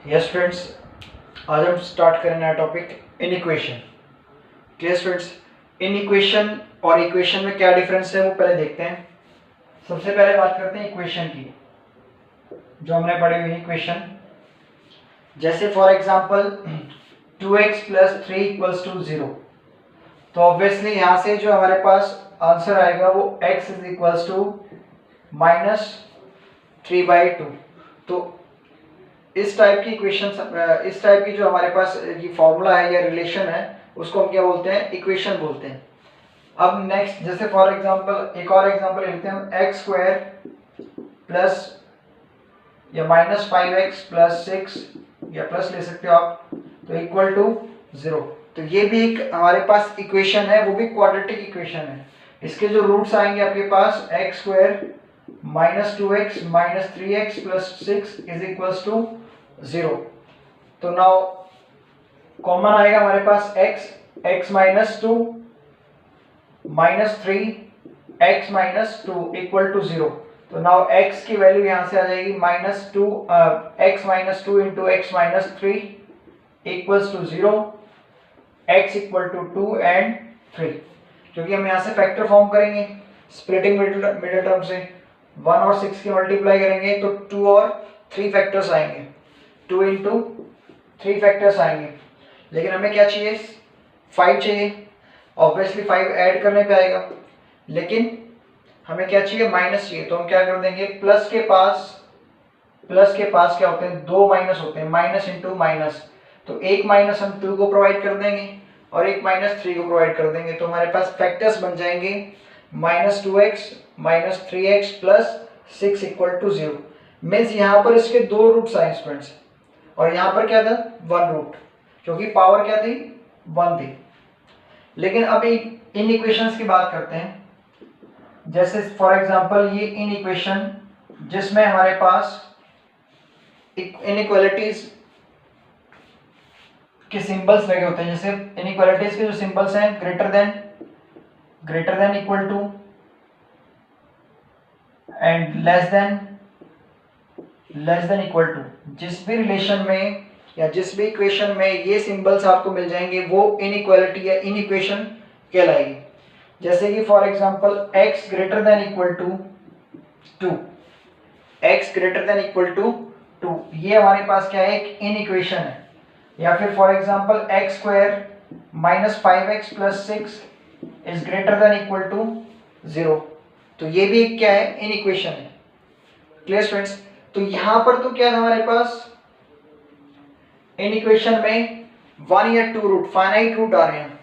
Yes friends, आज हम start करें नया topic inequation. Clear students, inequation और इक्वेशन में क्या डिफरेंस है वो पहले देखते हैं। सबसे पहले बात करते हैं इक्वेशन की, जो हमने पढ़ी हुई इक्वेशन। जैसे फॉर एग्जांपल 2x + 3 = 0, तो ऑब्वियसली यहाँ से जो हमारे पास आंसर आएगा वो x = -3/2। तो इस टाइप की इक्वेशन, इस टाइप की जो हमारे पास ये फॉर्मूला है या रिलेशन है, उसको हम क्या बोलते हैं? इक्वेशन बोलते हैं। अब नेक्स्ट, जैसे फॉर एग्जांपल एक और एग्जांपल लेते हैं हम, x² प्लस या -5x + 6 या प्लस ले सकते हो आप, तो इक्वल टू 0। तो ये भी एक हमारे पास इक्वेशन है, वो भी क्वाड्रेटिक इक्वेशन है। इसके जो रूट्स आएंगे आपके पास x² -2x -3x + 6 = 0। तो नाउ कॉमन आएगा हमारे पास x -2 -3 x -2 = 0। तो नाउ x की वैल्यू यहां से आ जाएगी -2 x -2 × x -3 = 0, x = 2 and 3। क्योंकि हम यहां से फैक्टर फॉर्म करेंगे स्प्लिटिंग मिडिल टर्म से, 1 और 6 की मल्टीप्लाई करेंगे तो 2 और 3 फैक्टर्स आएंगे, 2 × 3 फैक्टर्स आएंगे। लेकिन हमें क्या चाहिए? 5 चाहिए। ऑब्वियसली 5 ऐड करने पे आएगा, लेकिन हमें क्या चाहिए? माइनस चाहिए। तो हम क्या कर देंगे? प्लस के पास क्या होते हैं? 2 माइनस होते हैं, माइनस इंटू माइनस। तो एक माइनस हम 2 को प्रोवाइड कर देंगे और एक -3 को प्रोवाइड कर देंगे। तो हमारे पास फैक्टर्स बन जाएंगे -2x -3x + 6 = 0। मीन्स यहाँ पर इसके 2 रूट्स आए स्टूडेंट्स, और यहाँ पर क्या था? 1 रूट, क्योंकि पावर क्या थी? 1 थी। लेकिन अभी इन इक्वेशंस की बात करते हैं। जैसे फॉर एग्जांपल ये इन इक्वेशन जिसमें हमारे पास इनइक्वालिटीज के सिंबल्स लगे होते हैं। जैसे इनइक्वालिटीज के जो सिंबल्स हैं, greater than equal to and less than equal to, जिस भी रिलेशन में या जिस भी इक्वेशन में ये सिंबल्स आपको मिल जाएंगे वो इनइक्वालिटी या इनइक्वेशन कहलाएगी। जैसे कि फॉर एग्जांपल x > 2, x > 2, ये हमारे पास क्या है? एक इनइक्वेशन है। या फिर फॉर एग्जांपल x² -5x + 6 > 0, तो ये भी एक क्या है? इनइक्वेशन है। Clear students? तो यहां पर तो क्या है हमारे पास? इनइक्वेशन में 1 या 2 रूट, फाइनाइट रूट आ रहे हैं,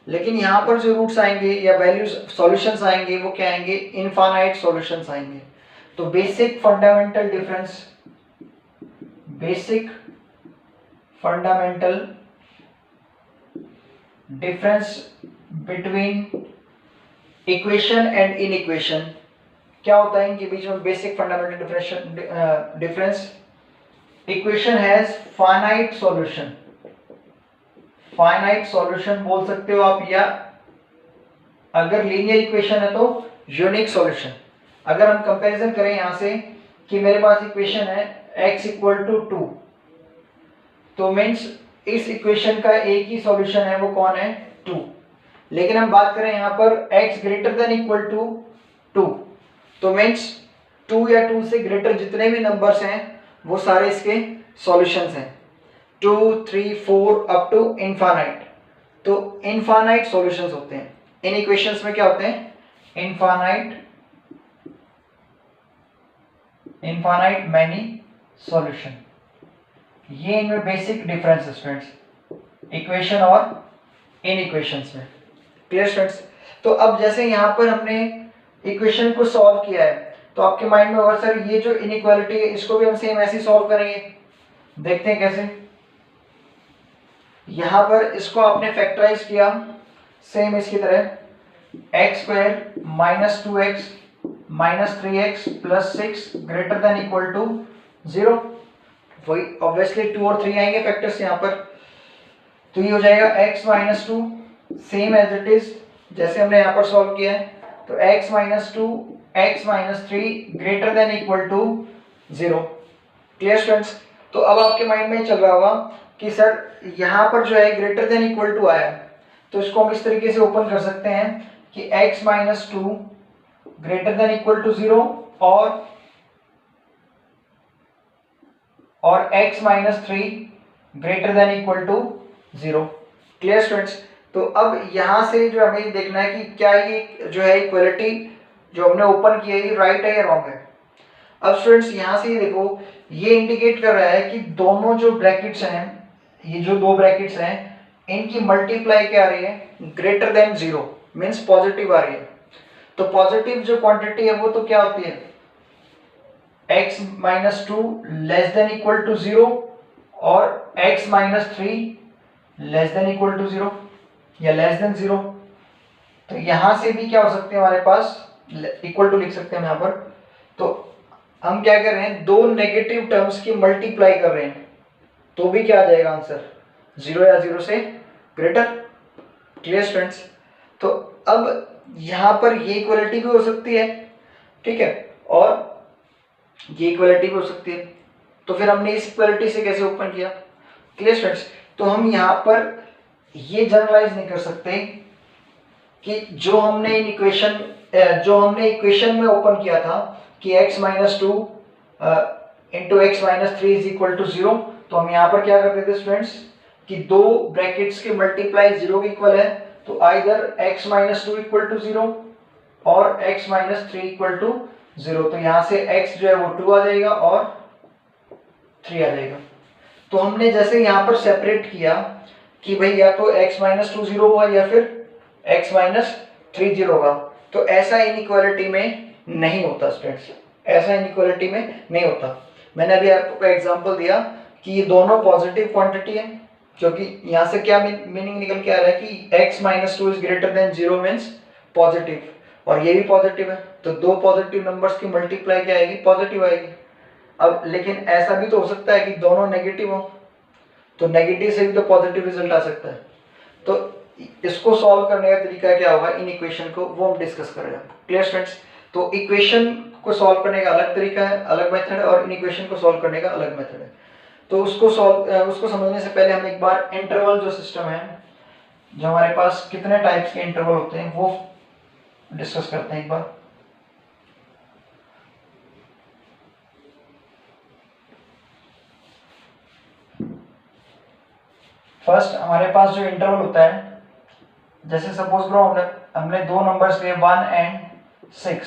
लेकिन यहां पर जो रूट्स आएंगे या वैल्यूज सॉल्यूशंस आएंगे वो क्या आएंगे? इनफाइनाइट सॉल्यूशंस आएंगे। तो basic fundamental difference between equation and inequation क्या होता है? इनके बीच में basic fundamental difference, equation has finite solution बोल सकते हो आप, या अगर लीनियर इक्वेशन है तो यूनिक सॉल्यूशन। अगर हम कंपैरिजन करें यहां से कि मेरे पास इक्वेशन है x = 2, तो मीन्स इस इक्वेशन का एक ही सॉल्यूशन है, वो कौन है? 2। लेकिन हम बात करें यहां पर x > 2, तो मीन्स 2 या 2 से ग्रेटर जितने भी नंबर्स हैं वो सारे इसके सॉल्यूशंस हैं, 2 3 4 अप टू इनफाइनाइट। तो इनफाइनाइट सॉल्यूशंस होते हैं इन इक्वेशंस में। क्या होते हैं? Infinite many solution. ये इनमें बेसिक डिफरेंस है स्टूडेंट्स, इक्वेशन और इन इक्वेशंस में। Clear students? तो अब जैसे यहाँ पर हमने इक्वेशन को सॉल्व किया है, तो आपके माइंड में होगा सर ये जो इनइक्वालिटी है इसको भी हम सेम ऐसे ही सॉल्व करेंगे। देखते हैं कैसे। यहां पर इसको आपने फैक्टराइज किया सेम इसकी तरह, x² -2x -3x + 6 > 0। वही ऑब्वियसली 2 और 3 आएंगे फैक्टर्स यहां पर, तो ये हो जाएगा x -2 same as it is जैसे हमने यहां पर सॉल्व किया है। तो x -2 x -3 > 0। Clear students? तो अब आपके माइंड में चल रहा होगा कि सर यहाँ पर जो है ग्रेटर देन इक्वल टू आया, तो इसको हम इस तरीके से ओपन कर सकते हैं कि x minus two greater than equal to 0 और x minus three greater than equal to 0। Clear students? तो अब यहाँ से जो हमें देखना है कि क्या ये जो है इक्वलिटी जो हमने ओपन की है ये राइट है या रॉन्ग है। अब स्टूडेंट्स यहाँ से देखो, ये इंडिकेट कर रहा है कि दोनों जो ब्रैकेट्स हैं, ये जो दो ब्रैकेट्स हैं, इनकी मल्टीप्लाई क्या आ रही है, ग्रेटर देन 0, मीन्स पॉजिटिव आ रही है। तो पॉजिटिव जो क्वांटिटी है वो तो क्या होती है, x minus two less than equal to 0 और x minus three less than equal to 0 या लेस देन 0। तो यहां से भी क्या हो सकते हैं हमारे पास, इक्वल टू लिख सकते हैं यहाँ पर। तो हम क्या कर रहे हैं, दो नेगेटिव टर्म्स की मल्टीप्लाई कर रहे हैं, तो भी क्या आ जाएगा आंसर, 0 या 0 से ग्रेटर। Clear students? तो अब यहाँ पर ये इक्वलिटी भी हो सकती है, ठीक है, और ये इक्वलिटी भी हो सकती है। तो फिर हमने इस इक्वलिटी से कैसे ओपन किया। Clear students? तो हम यहाँ पर ये जनरलाइज नहीं कर सकते कि जो हमने इक्वेशन में ओपन किया था कि x minus two into x minus three is equal to 0, तो हम यहाँ पर क्या करते थे स्टूडेंट्स कि दो ब्रैकेट्स के मल्टीप्लाई 0 के इक्वल है, तो either x minus two equal to 0 और x minus three equal to 0। तो यहाँ से x जो है वो 2 आ जाएगा और 3 आ जाएगा। तो हमने जैसे यहाँ पर सेपरेट किया कि भाई या तो x माइनस टू 0 होगा या फिर x माइनस थ्री 0 होगा, तो ऐसा इनइक्वालिटी में नहीं होता स्टूडेंट्स, ऐसा इनइक्वालिटी में नहीं होता। मैंने अभी आपको एग्जांपल दिया कि ये दोनों पॉजिटिव क्वांटिटी है, क्योंकि यहाँ से क्या मीनिंग निकल के आ रहा है कि x minus two is greater than 0 means positive, और ये भी पॉजिटिव है, तो दो पॉजिटिव नंबर्स की मल्टीप्लाई क्या आएगी, पॉजिटिव आएगी। अब लेकिन ऐसा भी तो हो सकता है कि दोनों नेगेटिव हो, तो नेगेटिव से भी तो पॉजिटिव रिजल्ट आ सकता है। तो इसको सॉल्व करने का तरीका क्या होगा, इन इक्वेशन को वो हम डिस्कस करेंगे। Clear students? तो इक्वेशन को सॉल्व करने का अलग तरीका है, अलग मेथड है, और इन इक्वेशन को सॉल्व करने का अलग मेथड है। तो उसको समझने से पहले हम एक बार इंटरवल जो सिस्टम है, जो हमारे पास कितने टाइप्स के इंटरवल होते हैं वो डिस्कस करते हैं एक बार। फर्स्ट हमारे पास जो इंटरवल होता है, जैसे सपोज करो हमने दो नंबर्स लिए 1 एंड 6,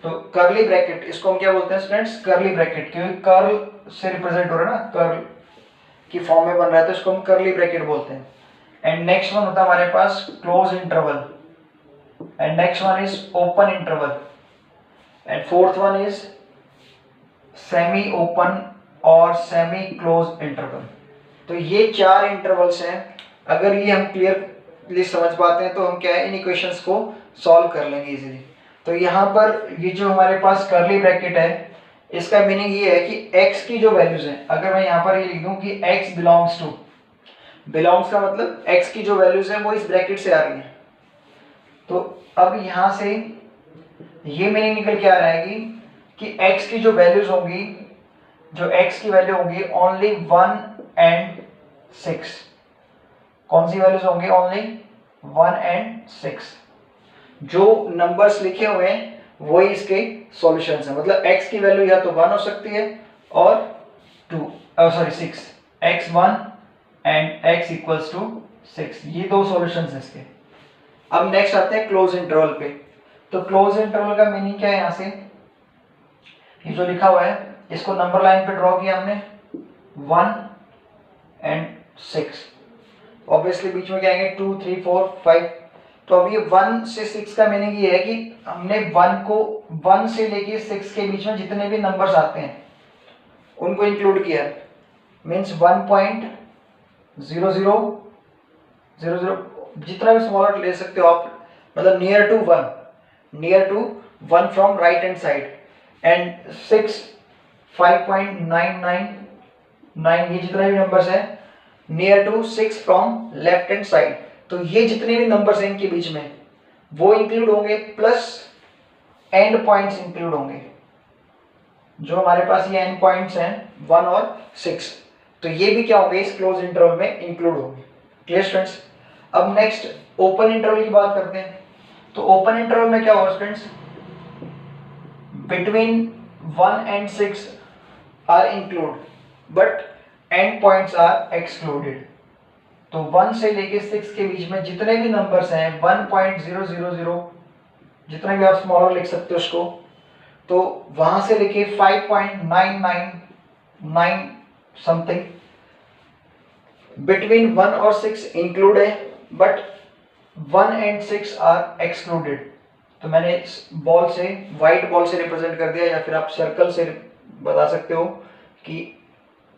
तो कर्ली ब्रैकेट, इसको हम क्या बोलते हैं स्टूडेंट्स, कर्ली ब्रैकेट, क्योंकि कर्ल से रिप्रेजेंट हो रहा है ना, कर्ल की फॉर्म में बन रहा है, तो इसको हम कर्ली ब्रैकेट बोलते हैं। एंड नेक्स्ट वन होता है हमारे पास close interval, and next one is open interval, and fourth one is semi open और सेमी क्लोज इंटरवल। तो ये चार इंटरवल्स हैं। अगर ये हम क्लियरली समझ पाते हैं तो हम क्या है, इन इक्वेशंस को सॉल्व कर लेंगे इजीली। तो यहाँ पर ये जो हमारे पास कर्ली ब्रैकेट है, इसका मीनिंग ये है कि x की जो वैल्यूज हैं, अगर मैं यहाँ पर ये लिख दूं कि x बिलोंग्स टू, बिलोंग्स का मतलब x की जो वैल्यूज हैं वो इस ब्रैकेट से आ रही हैं। तो अब यहाँ से ये मीनिंग निकल के आ रहा है कि x की जो वैल्यूज होंगी, जो x की वैल्यू होंगी ओनली 1 एंड 6, कौन सी वैल्यूज होंगी, ओनली 1 एंड 6। जो नंबर्स लिखे हुए हैं वही इसके सॉल्यूशंस हैं, मतलब x की वैल्यू या तो 1 हो सकती है और 6, x1 and x equals to 6, ये दो सॉल्यूशंस हैं इसके। अब नेक्स्ट आते हैं क्लोज इंटरवल पे। तो क्लोज इंटरवल का मीनिंग क्या है, यहाँ से ये जो लिखा हुआ है इसको नंबर लाइन पे ड्रॉ किया हमने 1 एंड 6, ऑब्वियसली बीच में क्या आएंगे 2 3 4 5। तो अब ये 1 से 6 का मीनिंग ये है कि हमने 1 से लेके 6 के बीच में जितने भी नंबर्स आते हैं उनको इंक्लूड किया, मीन्स 1.0000, जितना भी स्मॉलर ले सकते हो आप, मतलब near to 1 from right hand side, and 6 5.999, ये जितने भी नंबर्स हैं near to 6 from left hand side. तो ये जितने भी नंबर्स हैं इनके बीच में वो इंक्लूड होंगे, प्लस एंड पॉइंट्स इंक्लूड होंगे, जो हमारे पास ये n पॉइंट्स हैं 1 और 6, तो ये भी क्या होंगे इस क्लोज इंटरवल में इंक्लूड होंगे। Clear students. अब नेक्स्ट ओपन इंटरवल की बात करते हैं। तो ओपन इंटरवल में क्या होगा students, between 1 and 6 are include but end points are excluded. तो 1 से लेके 6 के बीच में जितने भी नंबर्स हैं 1.000, जितना भी आप स्मॉलर लिख सकते हो उसको, तो वहां से लेके 5.999 समथिंग बिटवीन 1 और 6 इंक्लूड है, बट 1 and 6 आर एक्सक्लूडेड। तो मैंने इस बॉल से, व्हाइट बॉल से रिप्रेजेंट कर दिया, या फिर आप सर्कल से बता सकते हो कि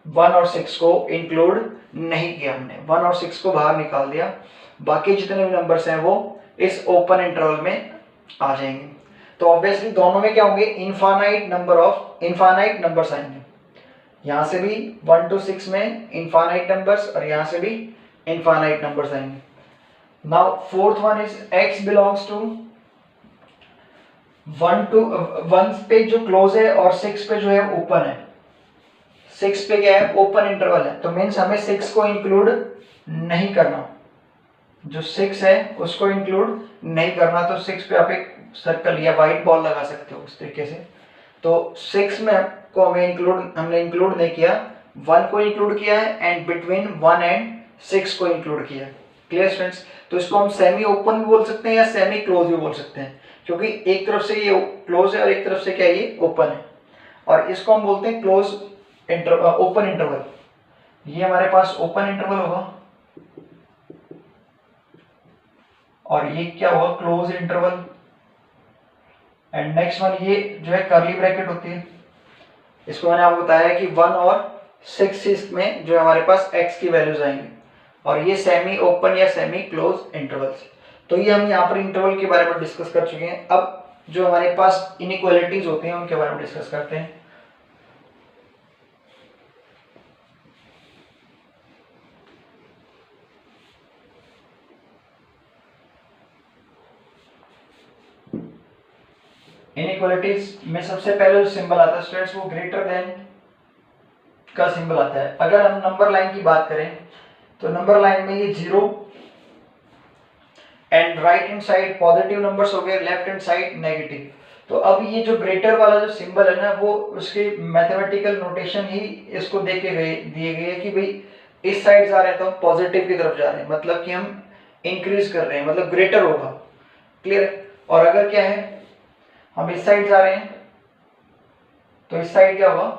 1 और 6 को इंक्लूड नहीं किया हमने, 1 और 6 को बाहर निकाल दिया, बाकी जितने भी नंबर्स हैं वो इस ओपन इंटरवल में आ जाएंगे। तो ऑब्वियसली दोनों में क्या होंगे, इनफाइनाइट नंबर्स आएंगे। यहां से भी 1 to 6 में इनफाइनाइट नंबर्स, और यहां से भी इनफाइनाइट नंबर्स आएंगे। Now fourth one is x belongs to 1 पे जो क्लोज है और 6 पे जो है ओपन है। 6 पे क्या है, ओपन इंटरवल है, तो मीन्स हमें 6 को इंक्लूड नहीं करना, जो 6 है उसको इंक्लूड नहीं करना। तो 6 पे आप एक सर्कल या व्हाइट बॉल लगा सकते हो उस तरीके से। तो 6 में को हमने इंक्लूड नहीं किया, 1 को इंक्लूड किया है, एंड बिटवीन 1 and 6 को इंक्लूड किया है। Clear students. तो इसको हम सेमी ओपन भी बोल सकते हैं या सेमी क्लोज भी बोल सकते हैं, क्योंकि एक तरफ से ये क्लोज है और एक तरफ से क्या ये ओपन है, और इसको हम बोलते हैं क्लोज ओपन इंटरवल। ये हमारे पास ओपन इंटरवल होगा, और ये क्या होगा, close interval. And next one, ये जो है कर्ली ब्रैकेट होती है, इसको मैंने आपको बताया कि 1 और 6 में जो हमारे पास x की वैल्यूज आएंगी, और ये सेमी ओपन या सेमी क्लोज इंटरवल्स। तो ये हम यहाँ पर इंटरवल के बारे में डिस्कस कर चुके हैं। अब जो हमारे पास इनइक्वालिटीज होते हैं उनके बारे में डिस्कस करते हैं। इनइक्वालिटीज में सबसे पहले जो सिंबल आता है स्टूडेंट्स, वो ग्रेटर देन का सिंबल आता है। अगर हम नंबर लाइन की बात करें तो नंबर लाइन में ये 0 and right hand side positive numbers हो गए, लेफ्ट हैंड साइड नेगेटिव। तो अब ये जो ग्रेटर वाला जो सिंबल है ना, वो उसकी मैथमेटिकल नोटेशन ही इसको दिए गए है कि भाई इस साइड जा रहे हैं तो हम पॉजिटिव की तरफ जा रहे हैं, मतलब कि हम इंक्रीज कर रहे हैं, मतलब ग्रेटर होगा। क्लियर। और अगर क्या है, हम इस साइड जा रहे हैं तो इस साइड क्या होगा,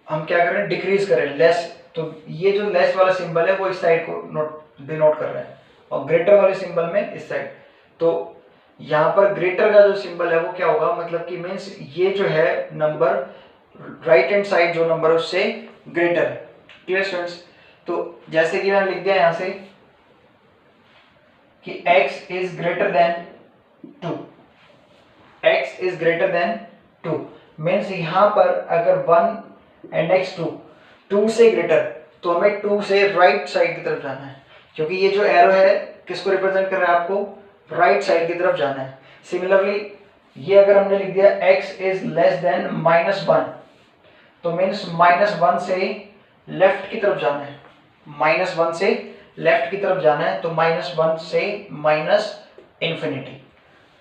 हम क्या कर रहे हैं, डिक्रीज कर रहे हैं, लेस। तो ये जो लेस वाला सिंबल है वो इस साइड को डिनोट कर रहा है, और ग्रेटर वाले सिंबल में इस साइड। तो यहाँ पर ग्रेटर का जो सिंबल है वो क्या होगा, मतलब कि मीन्स ये जो है नंबर राइट हैंड साइड जो नंबर है उससे ग्रेटर है। Clear students. तो जैसे कि मैंने लिख दिया यहाँ से कि x is greater then 2, x is greater then 2 means यहाँ पर अगर 1 and next 2 से ग्रेटर, तो हमें 2 से राइट साइड की तरफ जाना है, क्योंकि ये जो एरो है किसको रिप्रेजेंट कर रहा है, आपको राइट साइड की तरफ जाना है। सिमिलरली ये अगर हमने लिख दिया x इज लेस देन -1, तो मीन्स -1 से लेफ्ट की तरफ जाना है, -1 से लेफ्ट की तरफ जाना है, तो -1 से -इंफिनिटी।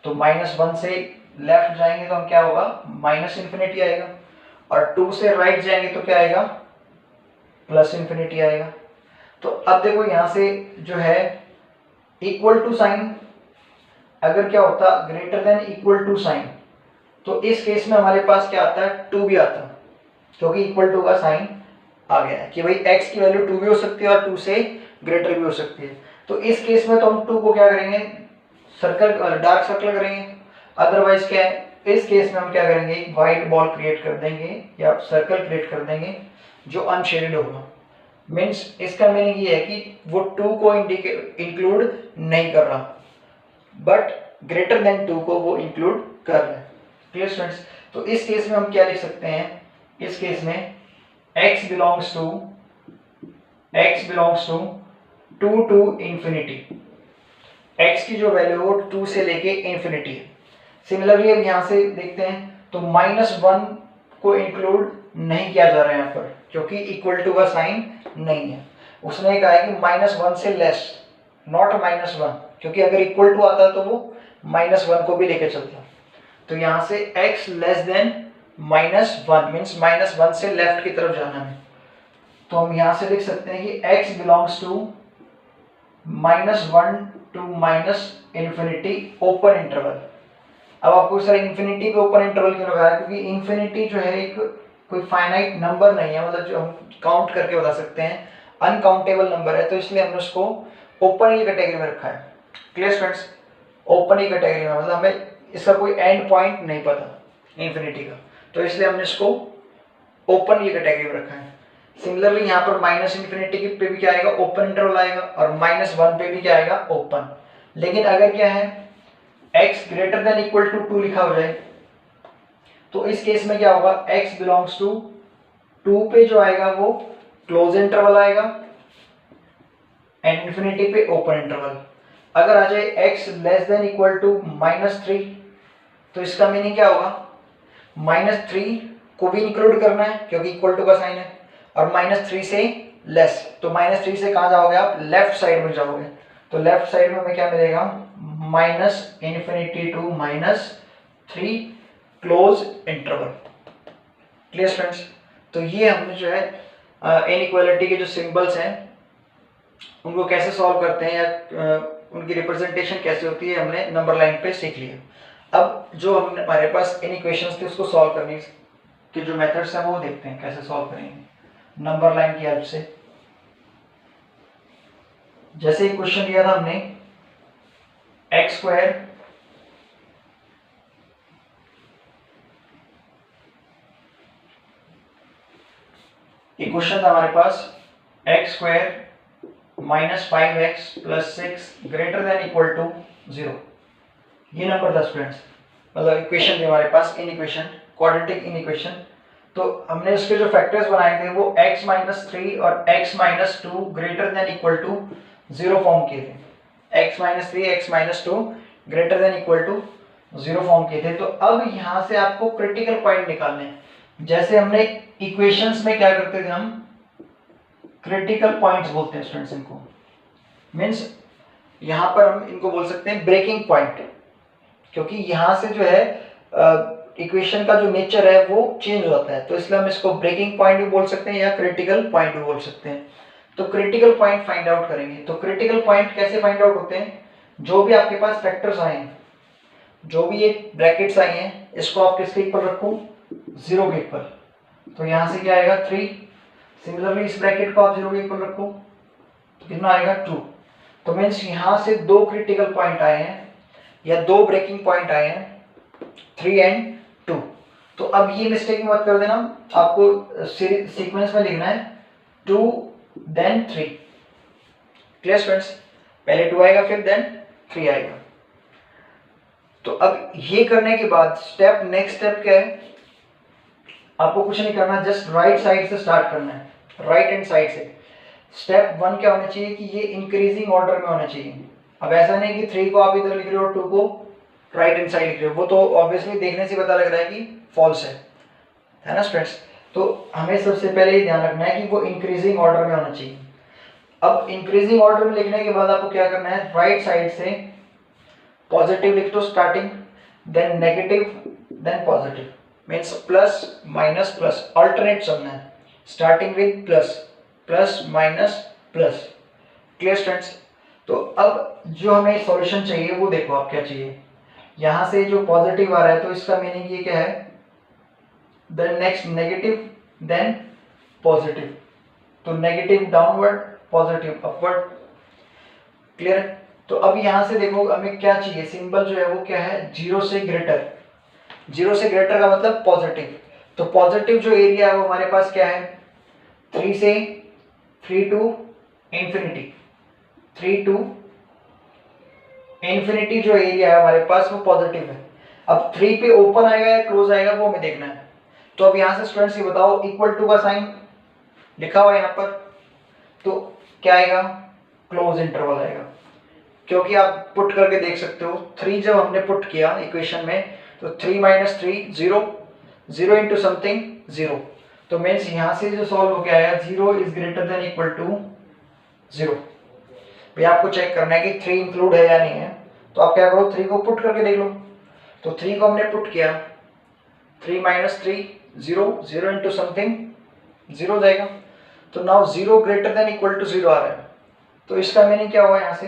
तो -1 से लेफ्ट जाएंगे तो हम क्या होगा, -इंफिनिटी आएगा, और 2 से राइट जाएंगे तो क्या आएगा, +इंफिनिटी आएगा। तो अब देखो यहाँ से जो है इक्वल टू साइन, अगर क्या होता greater than equal to sign, तो इस केस में हमारे पास क्या आता है, 2 भी आता, क्योंकि इक्वल टू का साइन आ गया है कि भाई x की वैल्यू 2 भी हो सकती है और 2 से ग्रेटर भी हो सकती है। तो इस केस में तो हम 2 को क्या करेंगे, सर्कल, डार्क सर्कल करेंगे। अदरवाइज क्या है, इस केस में हम क्या करेंगे, व्हाइट बॉल क्रिएट कर देंगे या सर्कल क्रिएट कर देंगे जो अनशेडेड होगा। मीन्स इसका मीनिंग ये है कि वो 2 को इंक्लूड नहीं कर रहा, बट ग्रेटर देन 2 को वो इंक्लूड कर रहा है। Clear students. तो इस केस में हम क्या लिख सकते हैं, इस केस में x belongs to 2 to infinity. x की जो वैल्यू है 2 से लेके इंफिनिटी है। सिमिलरली अब यहाँ से देखते हैं, तो -1 को इंक्लूड नहीं किया जा रहा है यहाँ पर, क्योंकि इक्वल टू का साइन नहीं है। उसने कहा है कि -1 से लेस, नॉट -1, क्योंकि अगर इक्वल टू आता तो वो -1 को भी लेके चलता। तो यहाँ से x लेस देन -1 मीन्स -1 से लेफ्ट की तरफ जाना है। तो हम यहाँ से लिख सकते हैं कि x belongs to -1 to ∞ open interval. अब आपको सर इन्फिनिटी पे ओपन इंटरवल क्यों लगाया, क्योंकि इन्फिनिटी जो है एक कोई फाइनाइट नंबर नहीं है, मतलब जो हम काउंट करके बता सकते हैं, अनकाउंटेबल नंबर है, तो इसलिए हमने उसको ओपन ही कैटेगरी में रखा है। क्लियर स्टूडेंट्स, ओपन ही कैटेगरी में, मतलब हमें इसका कोई एंड पॉइंट नहीं पता इन्फिनिटी का, तो इसलिए हमने इसको ओपन ही कैटेगरी में रखा है। सिमिलरली यहाँ पर -∞ पे भी क्या आएगा, ओपन इंटरवल आएगा, और -1 पे भी क्या आएगा, ओपन। लेकिन अगर क्या है x greater than equal to 2 लिखा हो जाए, तो इस केस में क्या होगा, x बिलोंग्स टू 2 पे जो आएगा वो क्लोज इंटरवल आएगा, एंड इन्फिनिटी पे ओपन इंटरवल। अगर आ जाए x less than equal to -3, तो इसका मीनिंग क्या होगा, -3 को भी इंक्लूड करना है क्योंकि इक्वल टू का साइन है, और -3 से लेस, तो -3 से कहाँ जाओगे आप, लेफ्ट साइड में जाओगे, तो लेफ्ट साइड में हमें क्या मिलेगा, -∞ to -3 close interval. Clear students, तो ये हमने जो है इनइक्वालिटी के जो सिंबल्स हैं उनको कैसे सॉल्व करते हैं, या उनकी रिप्रेजेंटेशन कैसे होती है, हमने नंबर लाइन पे सीख लिया। अब जो हमारे पास इन इक्वेशंस थे उसको सॉल्व करने के जो मेथड्स हैं वो देखते हैं कैसे सॉल्व करेंगे नंबर लाइन की हेल्प से। जैसे क्वेश्चन दिया था हमने x² इक्वेशन था हमारे पास x² -5x + 6 greater than equal to 0, ये नंबर था स्टूडेंट्स, मतलब इक्वेशन थी हमारे पास, inequation, quadratic inequation. तो हमने उसके जो फैक्टर्स बनाए थे वो x - 3 और x - 2 greater than equal to 0 form किए थे, x - 3 x - 2 greater than equal to 0 form किए थे। तो अब यहाँ से आपको क्रिटिकल पॉइंट निकालने हैं। जैसे हमने इक्वेशंस में क्या करते थे, हम क्रिटिकल पॉइंट्स बोलते हैं स्टूडेंट्स इनको, मीन्स यहाँ पर हम इनको बोल सकते हैं ब्रेकिंग पॉइंट, क्योंकि यहाँ से जो है इक्वेशन का जो नेचर है वो चेंज हो जाता है, तो इसलिए हम इसको ब्रेकिंग पॉइंट भी बोल सकते हैं या क्रिटिकल पॉइंट भी बोल सकते हैं। तो क्रिटिकल पॉइंट फाइंड आउट करेंगे। तो क्रिटिकल पॉइंट कैसे फाइंड आउट होते हैं, जो भी आपके पास फैक्टर्स आए हैं, जो भी ये ब्रैकेट्स आई हैं, इसको आप किसके इक्वल रखो, 0 के इक्वल, तो यहाँ से क्या आएगा 3। सिमिलरली इस ब्रैकेट को आप 0 के इक्वल रखो तो कितना आएगा 2। तो मीन्स यहाँ से 2 क्रिटिकल पॉइंट आए हैं या 2 ब्रेकिंग पॉइंट आए हैं, 3 and 2। तो अब ये मिस्टेक मत कर देना, आपको सीक्वेंस में लिखना है 2 then 3। क्लियर स्टूडेंट्स, पहले 2 आएगा फिर देन 3 आएगा। तो अब ये करने के बाद नेक्स्ट स्टेप क्या है, आपको कुछ नहीं करना, जस्ट राइट साइड से स्टार्ट करना है, राइट हैंड साइड से। स्टेप 1 क्या होना चाहिए कि ये इंक्रीजिंग ऑर्डर में होना चाहिए। अब ऐसा नहीं कि 3 को आप इधर लिख रहे हो, 2 को राइट हैंड साइड लिख रहे हो, वो तो ऑब्वियसली देखने से पता लग रहा है कि फॉल्स है ना स्टूडेंट्स। तो हमें सबसे पहले ये ध्यान रखना है कि वो इंक्रीजिंग ऑर्डर में होना चाहिए। अब इंक्रीजिंग ऑर्डर में लिखने के बाद आपको क्या करना है, राइट साइड से पॉजिटिव लिख दो starting, then negative, then positive, means plus minus plus, alternate चलना है, starting with plus, plus minus plus. Clear students, तो अब जो हमें सॉल्यूशन चाहिए वो देखो आप क्या चाहिए, यहाँ से जो पॉजिटिव आ रहा है तो इसका मीनिंग ये क्या है, then next negative, then positive, तो negative downward, positive upward. Clear है। तो अब यहाँ से देखो हमें क्या चाहिए, सिंबल जो है वो क्या है, 0 से ग्रेटर। 0 से ग्रेटर का मतलब पॉजिटिव, तो पॉजिटिव जो एरिया है वो हमारे पास क्या है, 3 से 3 टू इंफिनिटी, 3 टू इंफिनिटी जो एरिया है हमारे पास वो पॉजिटिव है। अब 3 पे ओपन आएगा या क्लोज आएगा वो हमें देखना है। तो अब यहाँ से स्टूडेंट्स ये बताओ, इक्वल टू का साइन लिखा हुआ है यहाँ पर, तो क्या आएगा, क्लोज इंटरवल आएगा, क्योंकि आप पुट करके देख सकते हो 3 जब हमने पुट किया इक्वेशन में तो 3 माइनस 3 0, 0 इंटू समथिंग 0। तो मीन्स यहाँ से जो सॉल्व हो गया है 0 is greater than equal to 0। भैया आपको चेक करना है कि 3 इंक्लूड है या नहीं है, तो आप क्या करो 3 को पुट करके देख लो। तो 3 को हमने पुट किया, 3 माइनस 3 0, 0 इंटू समथिंग 0 जाएगा। तो now 0 greater than equal to 0 आ रहा है, तो इसका मीनिंग क्या हुआ यहाँ से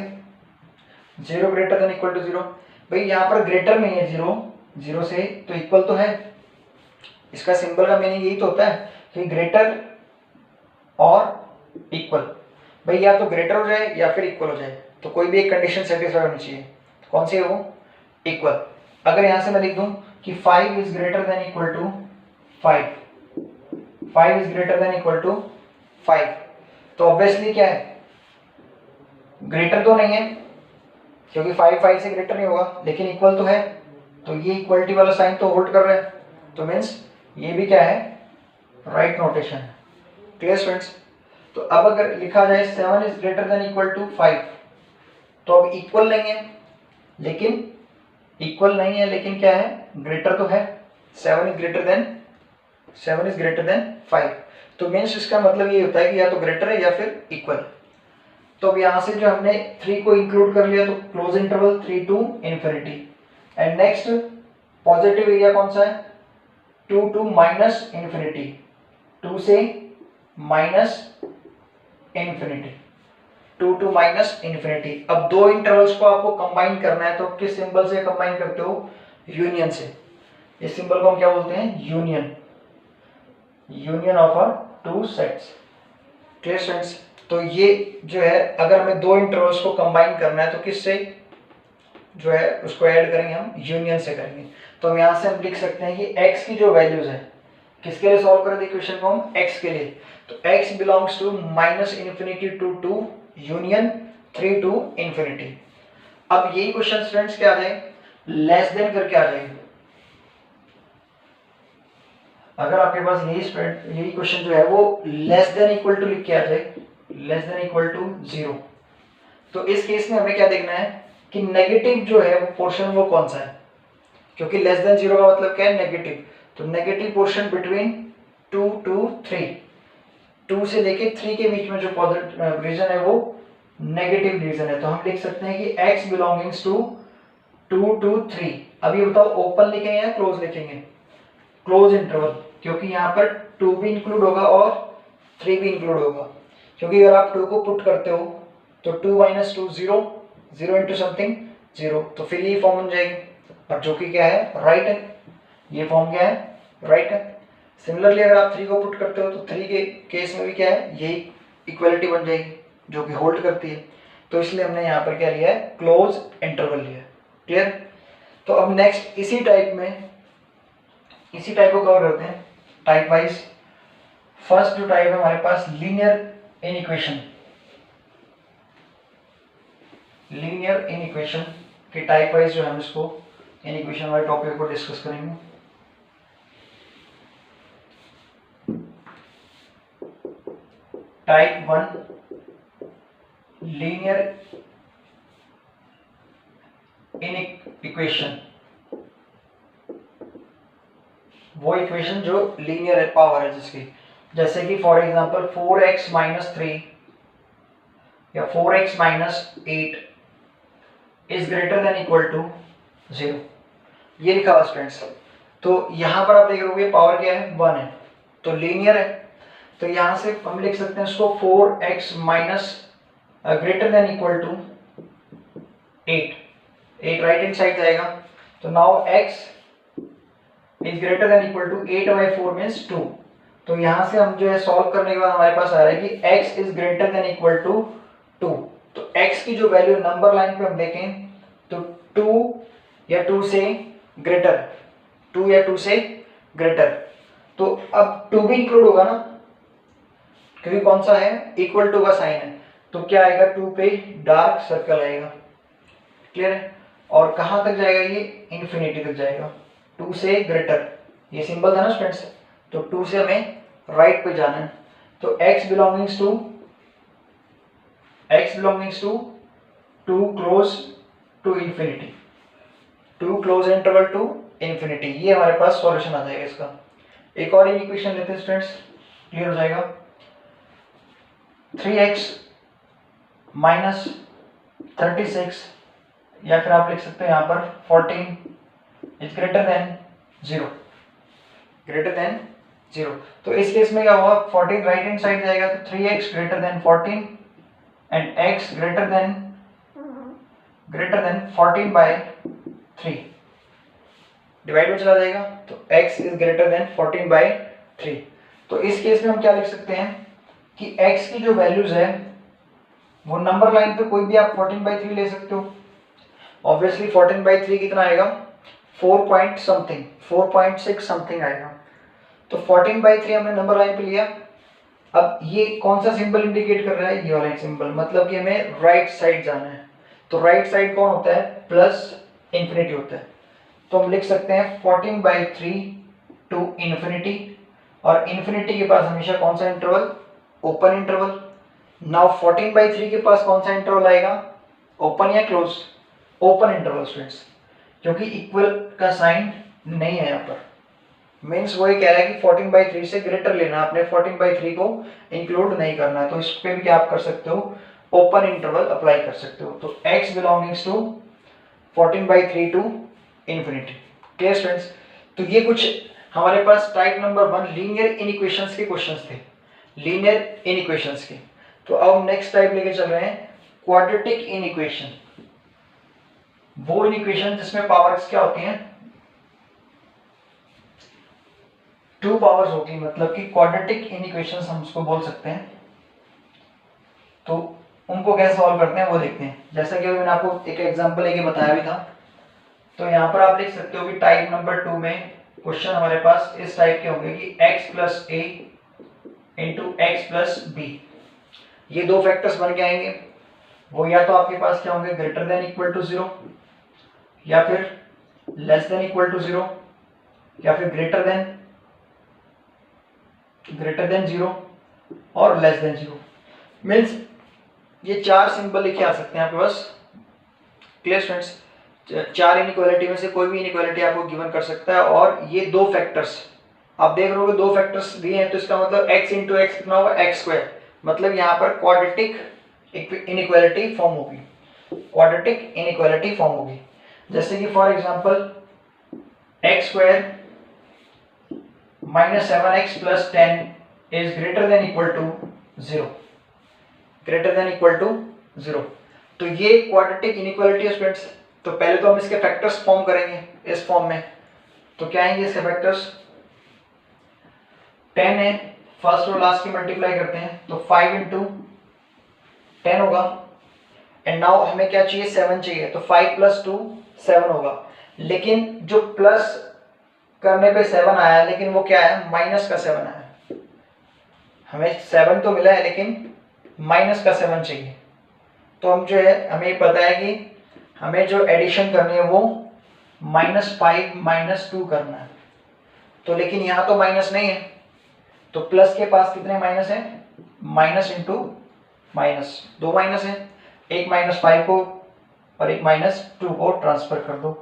0 ग्रेटर देन इक्वल टू 0। भाई यहाँ पर ग्रेटर नहीं है 0, 0 से तो इक्वल तो है। इसका सिंबल का मीनिंग यही तो होता है कि ग्रेटर और इक्वल। भाई या तो ग्रेटर हो जाए या फिर इक्वल हो जाए, तो कोई भी एक कंडीशन सेटिस्फाई होनी चाहिए। कौन सी है वो? इक्वल। अगर यहाँ से मैं लिख दूं कि 5 is greater than equal to 5, 5 is greater than equal to 5, तो ऑब्वियसली क्या है, ग्रेटर तो नहीं है क्योंकि 5 5 से ग्रेटर नहीं होगा, लेकिन इक्वल तो है। तो ये इक्वलिटी वाला साइन तो होल्ड कर रहा है, तो मीन्स ये भी क्या है, राइट नोटेशन है। Clear students? तो अब अगर लिखा जाए 7 is greater than equal to 5, तो अब इक्वल नहीं है लेकिन क्या है, ग्रेटर तो है। 7 इज ग्रेटर देन 5, तो मीन्स इसका मतलब ये होता है कि या तो ग्रेटर है या फिर इक्वल। तो अब यहाँ से जो हमने 3 को इंक्लूड कर लिया, तो close interval 3 to infinity. And next positive area कौन सा है, 2 टू माइनस इन्फिनिटी, 2 से minus infinity, 2 to minus infinity. अब दो इंटरवल्स को आपको कंबाइन करना है, तो किस सिंबल से कंबाइन करते हो, यूनियन से। इस सिंबल को हम क्या बोलते हैं, union of a two sets. Clear students? तो ये जो है, अगर हमें दो इंटरवल्स को कंबाइन करना है तो किससे जो है उसको ऐड करेंगे, हम यूनियन से करेंगे। तो हम यहाँ से हम लिख सकते हैं कि x की जो वैल्यूज है, किसके लिए सॉल्व करें इक्वेशन को हम, x के लिए। तो x belongs to minus infinity to 2 union 3 to infinity. अब यही क्वेश्चन स्टूडेंट्स क्या आ जाए, लेस देन करके आ जाए। अगर आपके पास यही क्वेश्चन जो है वो लेस देन इक्वल टू लिख के आ जाए, लेस देन इक्वल टू 0, तो इस केस में हमें क्या देखना है कि नेगेटिव जो है वो पोर्शन वो कौन सा है, क्योंकि लेस देन 0 का मतलब क्या है, नेगेटिव। तो नेगेटिव पोर्शन बिटवीन 2 टू 3, 2 से लेके 3 के बीच में जो पॉजिटिव रीजन है वो नेगेटिव रीजन है। तो हम लिख सकते हैं कि x बिलोंगिंग्स टू 2 टू 3। अभी बताओ ओपन लिखेंगे या क्लोज लिखेंगे, क्लोज इंटरवल, क्योंकि यहाँ पर 2 भी इंक्लूड होगा और 3 भी इंक्लूड होगा। क्योंकि अगर आप 2 को पुट करते हो तो 2 माइनस 2 0, 0 इंटू समथिंग 0, तो फिर ये फॉर्म बन जाएगी, और जो कि क्या है, राइट है। ये फॉर्म क्या है, राइट है। सिमिलरली अगर आप 3 को पुट करते हो तो 3 के केस में भी क्या है, यही इक्वलिटी बन जाएगी जो कि होल्ड करती है। तो इसलिए हमने यहाँ पर क्या लिया है, क्लोज इंटरवल लिया है। क्लियर? तो अब नेक्स्ट इसी टाइप को कवर करते हैं टाइप वाइज। फर्स्ट जो टाइप है हमारे पास लीनियर इनइक्वेशन के टाइप वाइज जो हम इसको इनइक्वेशन वाले टॉपिक को डिस्कस करेंगे। टाइप 1 लीनियर इक्वेशन, वो इक्वेशन जो लीनियर पावर है जिसकी, जैसे कि फॉर एग्जांपल 4x माइनस 3 या 4x minus 8 is greater than equal to 0, ये लिखा हुआ स्टूडेंट्स। तो यहाँ पर आप देख रहे हो पावर क्या है, 1 है, तो लीनियर है। तो यहाँ से हम लिख सकते हैं इसको 4x minus greater than equal to 8, 8 right hand side जाएगा। तो now x is greater than equal to 8/4 means 2। तो यहाँ से हम जो है सॉल्व करने के बाद हमारे पास आ रहा है कि x is greater than equal to 2। तो x की जो वैल्यू नंबर लाइन पे हम देखें तो 2 या 2 से ग्रेटर, 2 या 2 से ग्रेटर। तो अब 2 भी इंक्लूड होगा ना, क्योंकि कौन सा है, इक्वल टू का साइन है। तो क्या आएगा, 2 पे डार्क सर्कल आएगा। क्लियर है? और कहां तक जाएगा ये, इन्फिनिटी तक जाएगा, 2 से ग्रेटर। ये सिंबल था ना स्टूडेंट्स, तो 2 से हमें राइट पे जाना है। तो x belongings to 2 close to infinity, 2 close interval to infinity. ये हमारे पास सॉल्यूशन आ जाएगा इसका। एक और इक्वेशन लेते हैं स्टूडेंट्स, क्लियर हो जाएगा। 3x माइनस 36 या फिर आप लिख सकते हैं यहाँ पर 14 is greater than 0, greater than 0। तो इस केस में क्या होगा, 14 राइट हैंड साइड जाएगा तो 3x greater than 14 and x greater than 14 by 3 divide में चला जाएगा तो x is greater than 14 by 3। तो इस केस में हम क्या लिख सकते हैं कि x की जो वैल्यूज है वो नंबर लाइन पे कोई भी आप 14 बाई 3 ले सकते हो। ऑब्वियसली 14 बाई 3 कितना आएगा, 4 पॉइंट समथिंग, 4.6 समथिंग आएगा। तो 14 बाई 3 हमने नंबर लाइन पे लिया। अब ये कौन सा सिंबल इंडिकेट कर रहा है, ये वाला सिंबल, मतलब कि हमें राइट साइड जाना है। तो राइट साइड कौन होता है, प्लस इंफिनिटी होता है। तो हम लिख सकते हैं 14 बाई 3 टू इंफिनिटी, और इंफिनिटी के पास हमेशा कौन सा interval, open interval. Now 14 by 3 के पास कौन सा इंटरवल आएगा, ओपन या क्लोज, ओपन इंटरवल स्टूडेंट्स, क्योंकि इक्वल का साइन नहीं है यहाँ पर। मीन्स वो ये कह रहा है कि 14 बाई 3 से ग्रेटर लेना, आपने 14 बाई 3 को इंक्लूड नहीं करना। तो इस पे भी क्या आप कर सकते हो, ओपन इंटरवल अप्लाई कर सकते हो। तो x belongings to 14 by 3 to infinity. Clear students. तो ये कुछ हमारे पास टाइप नंबर 1 लीनियर इनइक्वेशंस के क्वेश्चंस थे, लीनियर इनइक्वेशंस के। तो अब हम नेक्स्ट टाइप लेके चल रहे हैं क्वाड्रेटिक इनइक्वेशन। वो इनइक्वेशन जिसमें पावर्स क्या होती हैं, 2 पावर्स होगी, मतलब कि क्वाड्रेटिक इनइक्वेशंस हम उसको बोल सकते हैं। तो उनको कैसे सॉल्व करते हैं वो देखते हैं। जैसा कि अभी मैंने आपको एक एग्जांपल लेके बताया भी था। तो यहाँ पर आप लिख सकते हो कि टाइप नंबर 2 में क्वेश्चन हमारे पास इस टाइप के होंगे कि x प्लस ए इंटू एक्स प्लस बी, ये दो फैक्टर्स बन के आएंगे। वो या तो आपके पास क्या होंगे, ग्रेटर देन इक्वल टू 0, या फिर लेस देन इक्वल टू 0, या फिर ग्रेटर देन 0 और लेस देन 0। मीन्स ये 4 सिंबल लिखे आ सकते हैं आपके पास। Clear students. 4 इनइक्वालिटी में से कोई भी इनइक्वालिटी आपको गिवन कर सकता है। और ये दो फैक्टर्स आप देख रहे हो, 2 फैक्टर्स दिए हैं, तो इसका मतलब x इंटू एक्स कितना होगा, एक्स स्क्वायर। मतलब यहाँ पर क्वाड्रेटिक इनइक्वालिटी फॉर्म होगी, क्वाड्रेटिक इनइक्वालिटी फॉर्म होगी। जैसे कि for example x square minus 7x plus 10 is greater than equal to 0, greater than equal to 0। तो ये क्वाड्रेटिक इनइक्वालिटी है स्टूडेंट्स। तो पहले तो हम इसके फैक्टर्स फॉर्म करेंगे इस फॉर्म में। तो क्या आएंगे इसके फैक्टर्स, 10 है, फर्स्ट और लास्ट की मल्टीप्लाई करते हैं तो 5 इंटू 10 होगा। एंड नाउ हमें क्या चाहिए, 7 चाहिए, तो 5 प्लस 2 7 होगा। लेकिन जो प्लस करने पे 7 आया, लेकिन वो क्या है, माइनस का 7 आया। हमें 7 तो मिला है लेकिन माइनस का 7 चाहिए। तो हम जो है, हमें पता है कि हमें जो एडिशन करनी है वो -5 -2 करना है। तो लेकिन यहाँ तो माइनस नहीं है, तो प्लस के पास कितने माइनस है, माइनस इंटू माइनस, 2 माइनस है, एक -5 को और एक -2 को ट्रांसफर कर दो।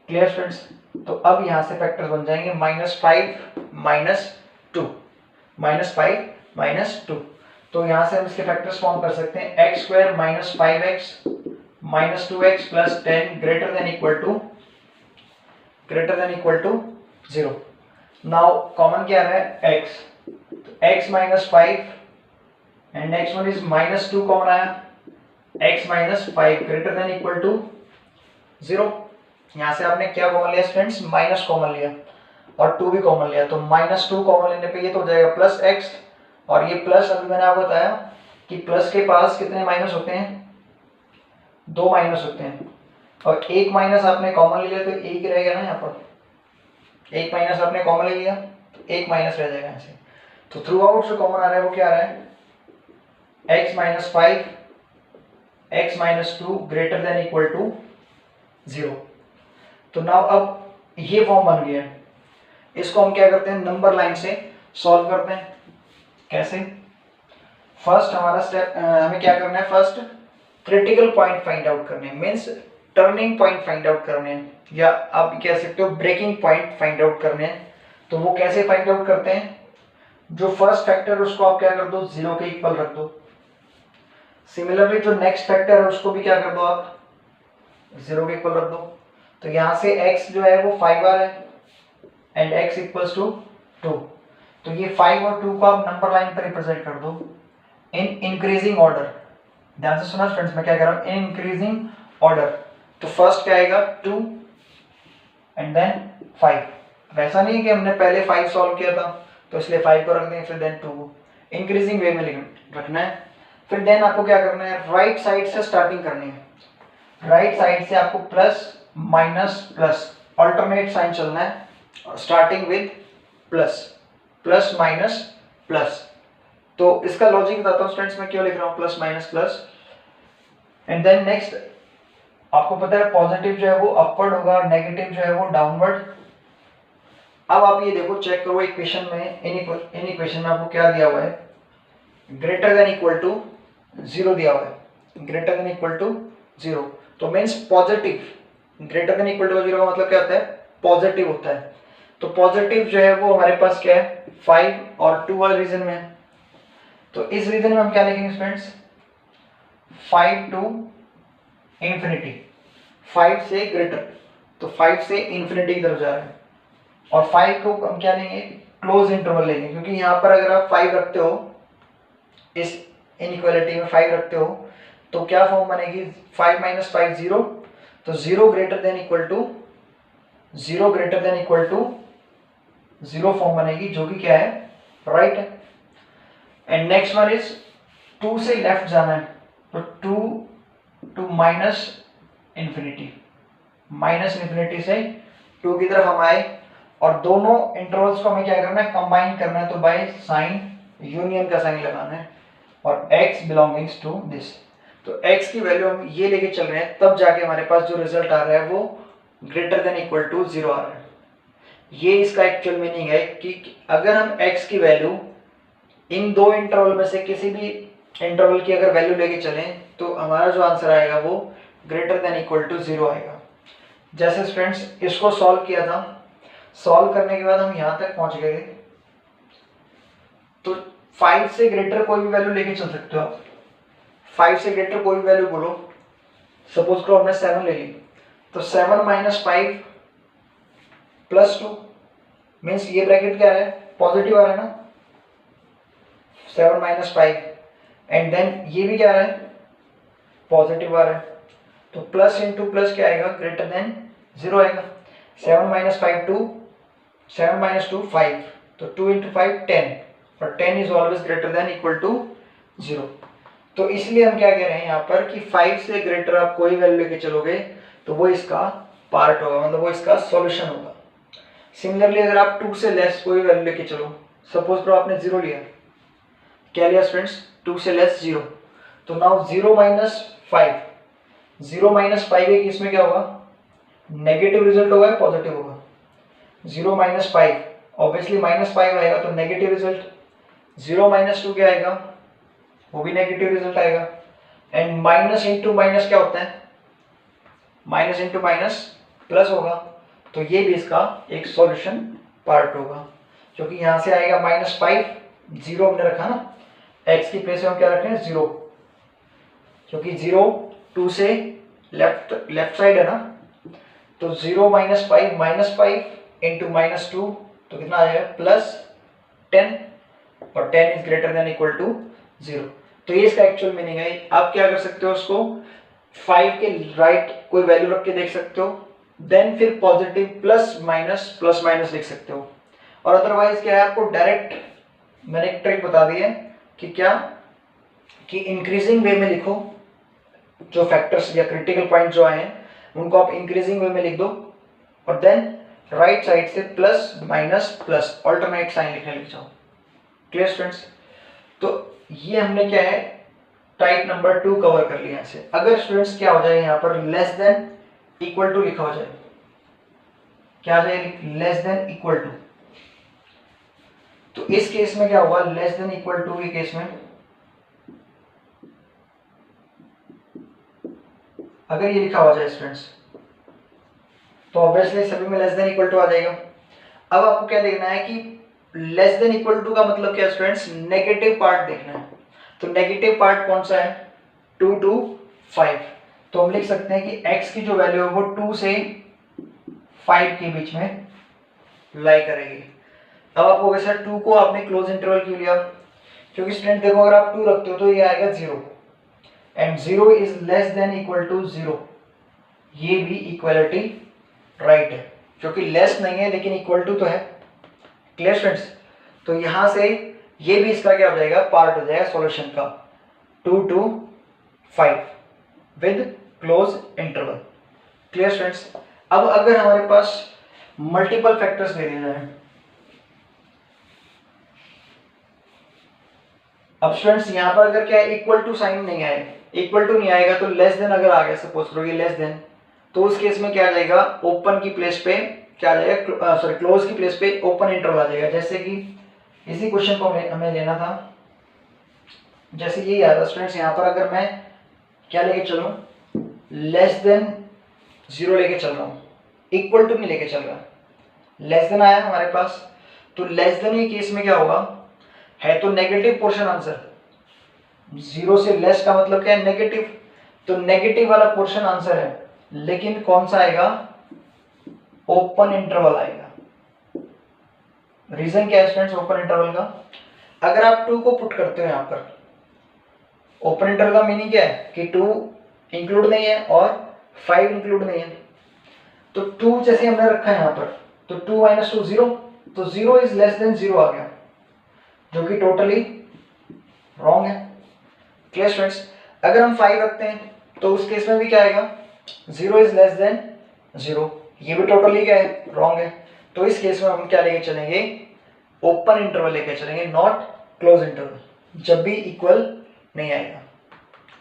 Clear students. तो अब यहाँ से फैक्टर्स बन जाएंगे -5 -2, -5 -2। तो यहाँ से हम इसके फैक्टर्स फॉर्म कर सकते हैं, x square minus 5x minus 2x plus 10 greater than equal to 0। Now common क्या है, x, तो x minus 5 and next one is -2 common आया, x minus 5 greater than equal to 0। यहाँ से आपने क्या कॉमन लिया स्टूडेंट्स, माइनस कॉमन लिया और 2 भी कॉमन लिया। तो -2 कॉमन लेने पे ये तो हो जाएगा प्लस x, और ये प्लस अभी मैंने आपको बताया कि प्लस के पास कितने माइनस होते हैं, 2 माइनस होते हैं। और एक माइनस आपने कॉमन ले लिया तो एक ही रहेगा ना, यहाँ पर एक माइनस आपने कॉमन ले लिया तो एक माइनस रह जाएगा यहाँ से। तो थ्रू आउट जो कॉमन आ रहा है वो क्या आ रहा है, x minus 5 x minus 2 greater than equal to 0। तो नाउ अब ये फॉर्म बन गया है। इसको हम क्या करते हैं, नंबर लाइन से सॉल्व करते हैं। कैसे, फर्स्ट हमारा स्टेप, हमें क्या करना है, first critical point find out करने हैं। Means turning point find out करने हैं, या आप कह सकते हो ब्रेकिंग पॉइंट फाइंड आउट करने हैं। तो वो कैसे फाइंड आउट करते हैं, जो फर्स्ट फैक्टर उसको आप क्या कर दो, 0 के इक्वल रख दो। सिमिलरली जो नेक्स्ट फैक्टर है उसको भी क्या कर दो, आप 0 के इक्वल रख दो। तो यहाँ से x जो है वो 5 आ रहा है एंड x इक्वल्स टू 2। तो ये 5 और 2 को आप नंबर लाइन पर रिप्रेजेंट कर दो इन इंक्रीजिंग ऑर्डर। ध्यान से सुना फ्रेंड्स, मैं क्या कर रहा हूँ, इन इंक्रीजिंग ऑर्डर। तो फर्स्ट क्या आएगा 2 एंड देन 5। वैसा नहीं है कि हमने पहले 5 सॉल्व किया था तो इसलिए 5 को रख दें फिर देन 2 को, इंक्रीजिंग वे में रखना है। फिर देन आपको क्या करना है, राइट साइड से स्टार्टिंग करनी है। राइट साइड से आपको plus minus plus alternate sign चलना है, starting with plus, plus minus plus. तो इसका लॉजिक बताता हूँ स्टूडेंट्स, मैं क्यों लिख रहा हूँ plus minus plus. And then next आपको पता है पॉजिटिव जो है वो अपवर्ड होगा, नेगेटिव जो है वो डाउनवर्ड। अब आप ये देखो, चेक करो इक्वेशन में, इन इक्वेशन में आपको क्या दिया हुआ है, ग्रेटर देन इक्वल टू 0 दिया हुआ है, ग्रेटर देन इक्वल टू 0। तो means positive, greater than equal to 0 का मतलब क्या होता है, पॉजिटिव होता है। तो पॉजिटिव जो है वो हमारे पास क्या है, 5 और 2 वाले रीजन में है। तो इस रीजन में हम क्या लिखेंगे फ्रेंड्स, 5 टू इंफिनिटी, 5 से ग्रेटर, तो 5 से इंफिनिटी की तरफ जा रहे हैं। और 5 को हम क्या लेंगे, क्लोज इंटरवल लेंगे, क्योंकि यहाँ पर अगर आप 5 रखते हो, इस इनइक्वालिटी में 5 रखते हो तो क्या फॉर्म बनेगी, 5 माइनस 5 0। तो 0 greater than equal to 0 greater than equal to 0 form बनेगी, जो कि क्या है, राइट है। एंड नेक्स्ट वन इज 2 से लेफ्ट जाना है, तो 2 to minus infinity, minus infinity से 2 की तरफ हम आए, और दोनों इंटरवल्स को हमें क्या करना है, कंबाइन करना है। तो बाय साइन यूनियन का साइन लगाना है, और x बिलोंगिंग्स टू दिस। तो x की वैल्यू हम ये लेके चल रहे हैं, तब जाके हमारे पास जो रिजल्ट आ रहा है वो ग्रेटर देन इक्वल टू 0 आ रहा है। ये इसका एक्चुअल मीनिंग है कि अगर हम x की वैल्यू इन दो इंटरवल में से किसी भी इंटरवल की अगर वैल्यू लेके चलें तो हमारा जो आंसर आएगा वो ग्रेटर देन इक्वल टू 0 आएगा। जैसे स्टूडेंट्स इसको सॉल्व किया था, सॉल्व करने के बाद हम यहाँ तक पहुंच गए, तो 5 से ग्रेटर कोई भी वैल्यू लेके चल सकते हो आप। 5 से ग्रेटर कोई भी वैल्यू बोलो, सपोज करो हमने 7 ले ली, तो 7 माइनस 5 प्लस 2 मीन्स ये ब्रैकेट क्या है, पॉजिटिव आ रहा है ना, 7 माइनस 5, एंड देन ये भी क्या आ रहा है, पॉजिटिव आ रहा है। तो प्लस इंटू प्लस क्या आएगा, ग्रेटर देन 0 आएगा। 7 माइनस 5 2, 7 माइनस 2 5, तो 2 इंटू 5 10, और 10 is always greater than equal to 0। तो इसलिए हम क्या कह रहे हैं यहाँ पर कि 5 से ग्रेटर आप कोई वैल्यू लेके चलोगे तो वो इसका पार्ट होगा, मतलब वो इसका सॉल्यूशन होगा। सिमिलरली अगर आप 2 से लेस कोई वैल्यू लेके चलो, सपोज करो आपने 0 लिया, क्या लिया स्टूडेंट्स, 2 से लेस 0, तो नाउ 0 माइनस 5, 0 माइनस 5 है कि इसमें क्या होगा, नेगेटिव रिजल्ट होगा या पॉजिटिव होगा, 0 माइनस 5 ऑब्वियसली माइनस 5 आएगा तो नेगेटिव रिजल्ट। 0 माइनस 2 क्या आएगा, वो भी नेगेटिव रिजल्ट आएगा। एंड माइनस इंटू माइनस क्या होता है, माइनस इंटू माइनस प्लस होगा, तो ये भी इसका एक सॉल्यूशन पार्ट होगा, क्योंकि यहाँ से आएगा -5, 0 हमने रखा ना, x की प्लेस में हम क्या रख रहे हैं 0, क्योंकि 0 2 से लेफ्ट साइड है ना, तो 0 माइनस 5 इंटू -2, तो कितना आ जाएगा +10, और 10 is greater than equal to 0। तो ये इसका एक्चुअल मीनिंग है। आप क्या कर सकते हो, उसको 5 के राइट कोई वैल्यू रख के देख सकते हो, देन फिर पॉजिटिव प्लस माइनस लिख सकते हो, और अदरवाइज क्या है, आपको डायरेक्ट मैंने एक ट्रिक बता दी है कि क्या, कि इंक्रीजिंग वे में लिखो, जो फैक्टर्स या क्रिटिकल पॉइंट जो आए हैं उनको आप इंक्रीजिंग वे में लिख दो, और देन राइट साइड से plus minus plus alternate sign लिखने लग जाओ। क्लियर स्टूडेंट्स, तो ये हमने क्या है, टाइप नंबर 2 कवर कर लिया से। अगर स्टूडेंट्स क्या हो जाए, यहाँ पर लेस देन इक्वल टू लिखा हो जाए, क्या आ जाए, लेस देन इक्वल टू, तो इस केस में क्या होगा, लेस देन इक्वल टू के केस में अगर ये लिखा हुआ जाए स्टूडेंट्स तो ऑब्वियसली सभी में लेस देन इक्वल टू आ जाएगा। अब आपको क्या देखना है कि लेस देन इक्वल टू का मतलब क्या स्टूडेंट्स, नेगेटिव पार्ट देखना है। तो नेगेटिव पार्ट कौन सा है, 2 to 5। तो हम लिख सकते हैं कि x की जो वैल्यू है वो 2 से 5 के बीच में लाई करेगी। अब आप कहोगे सर 2 को आपने क्लोज इंटरवल क्यों लिया, क्योंकि स्टूडेंट देखो अगर आप 2 रखते हो तो ये आएगा 0 and 0 is less than equal to 0। ये भी इक्वलिटी राइट है, क्योंकि लेस नहीं है लेकिन इक्वल टू तो है। क्लियर स्टूडेंट्स, तो यहां से ये भी इसका क्या हो जाएगा, पार्ट हो जाएगा सॉल्यूशन का, 2 to 5 with close interval. Clear students, अब अगर हमारे पास मल्टीपल फैक्टर्स ले लिए जाए, अब स्टूडेंट्स यहां पर अगर क्या है, इक्वल टू साइन नहीं आए, इक्वल टू नहीं आएगा तो लेस देन अगर आ गया, सपोज करो ये लेस देन, तो उस केस में क्या आ जाएगा, ओपन की प्लेस पे क्या आ जाएगा, सॉरी क्लोज की प्लेस पे ओपन इंटरवल आ जाएगा। जैसे कि इसी क्वेश्चन को हमें लेना था, जैसे यही आया था स्टूडेंट्स, यहाँ पर अगर मैं क्या लेके चलूं, लेस देन 0 लेके चल रहा हूँ, इक्वल टू नहीं लेके चल रहा, लेस देन आया हमारे पास, तो लेस देन के केस में क्या होगा, है तो नेगेटिव पोर्शन आंसर, 0 से लेस का मतलब क्या है, नेगेटिव, तो नेगेटिव वाला पोर्शन आंसर है, लेकिन कौन सा आएगा, ओपन इंटरवल आएगा। रीजन क्या है स्टूडेंट्स ओपन इंटरवल का, अगर आप 2 को पुट करते हो यहाँ पर, ओपन इंटरवल का मीनिंग क्या है कि 2 इंक्लूड नहीं है और 5 इंक्लूड नहीं है, तो 2 जैसे हमने रखा है यहाँ पर, तो 2 माइनस 2 0, तो 0 इज लेस देन 0 आ गया, जो कि टोटली रॉन्ग है। क्लियर स्टूडेंट्स, अगर हम 5 रखते हैं तो उस केस में भी क्या आएगा, 0 इज लेस देन 0, ये भी टोटली क्या है, रॉन्ग है। तो इस केस में हम क्या लेके चलेंगे, ओपन इंटरवल लेके चलेंगे, नॉट क्लोज इंटरवल, जब भी इक्वल नहीं आएगा।